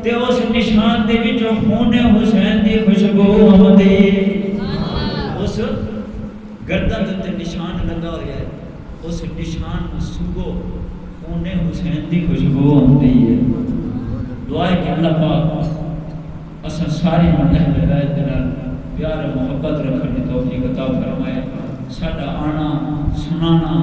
تے اس نشان دے وچوں خون حسین دی خوشبو آندی اس گردن دے تے نشان لگا ہوئے آئے اس نشان مسوگو خون حسین دی خوشبو آندی ہے دعائے کہ اللہ پاک اصلا ساری مدح لگائے دلال پیار محبت رکھنے توفیق عطا فرمائے ساڈا آنا سنانا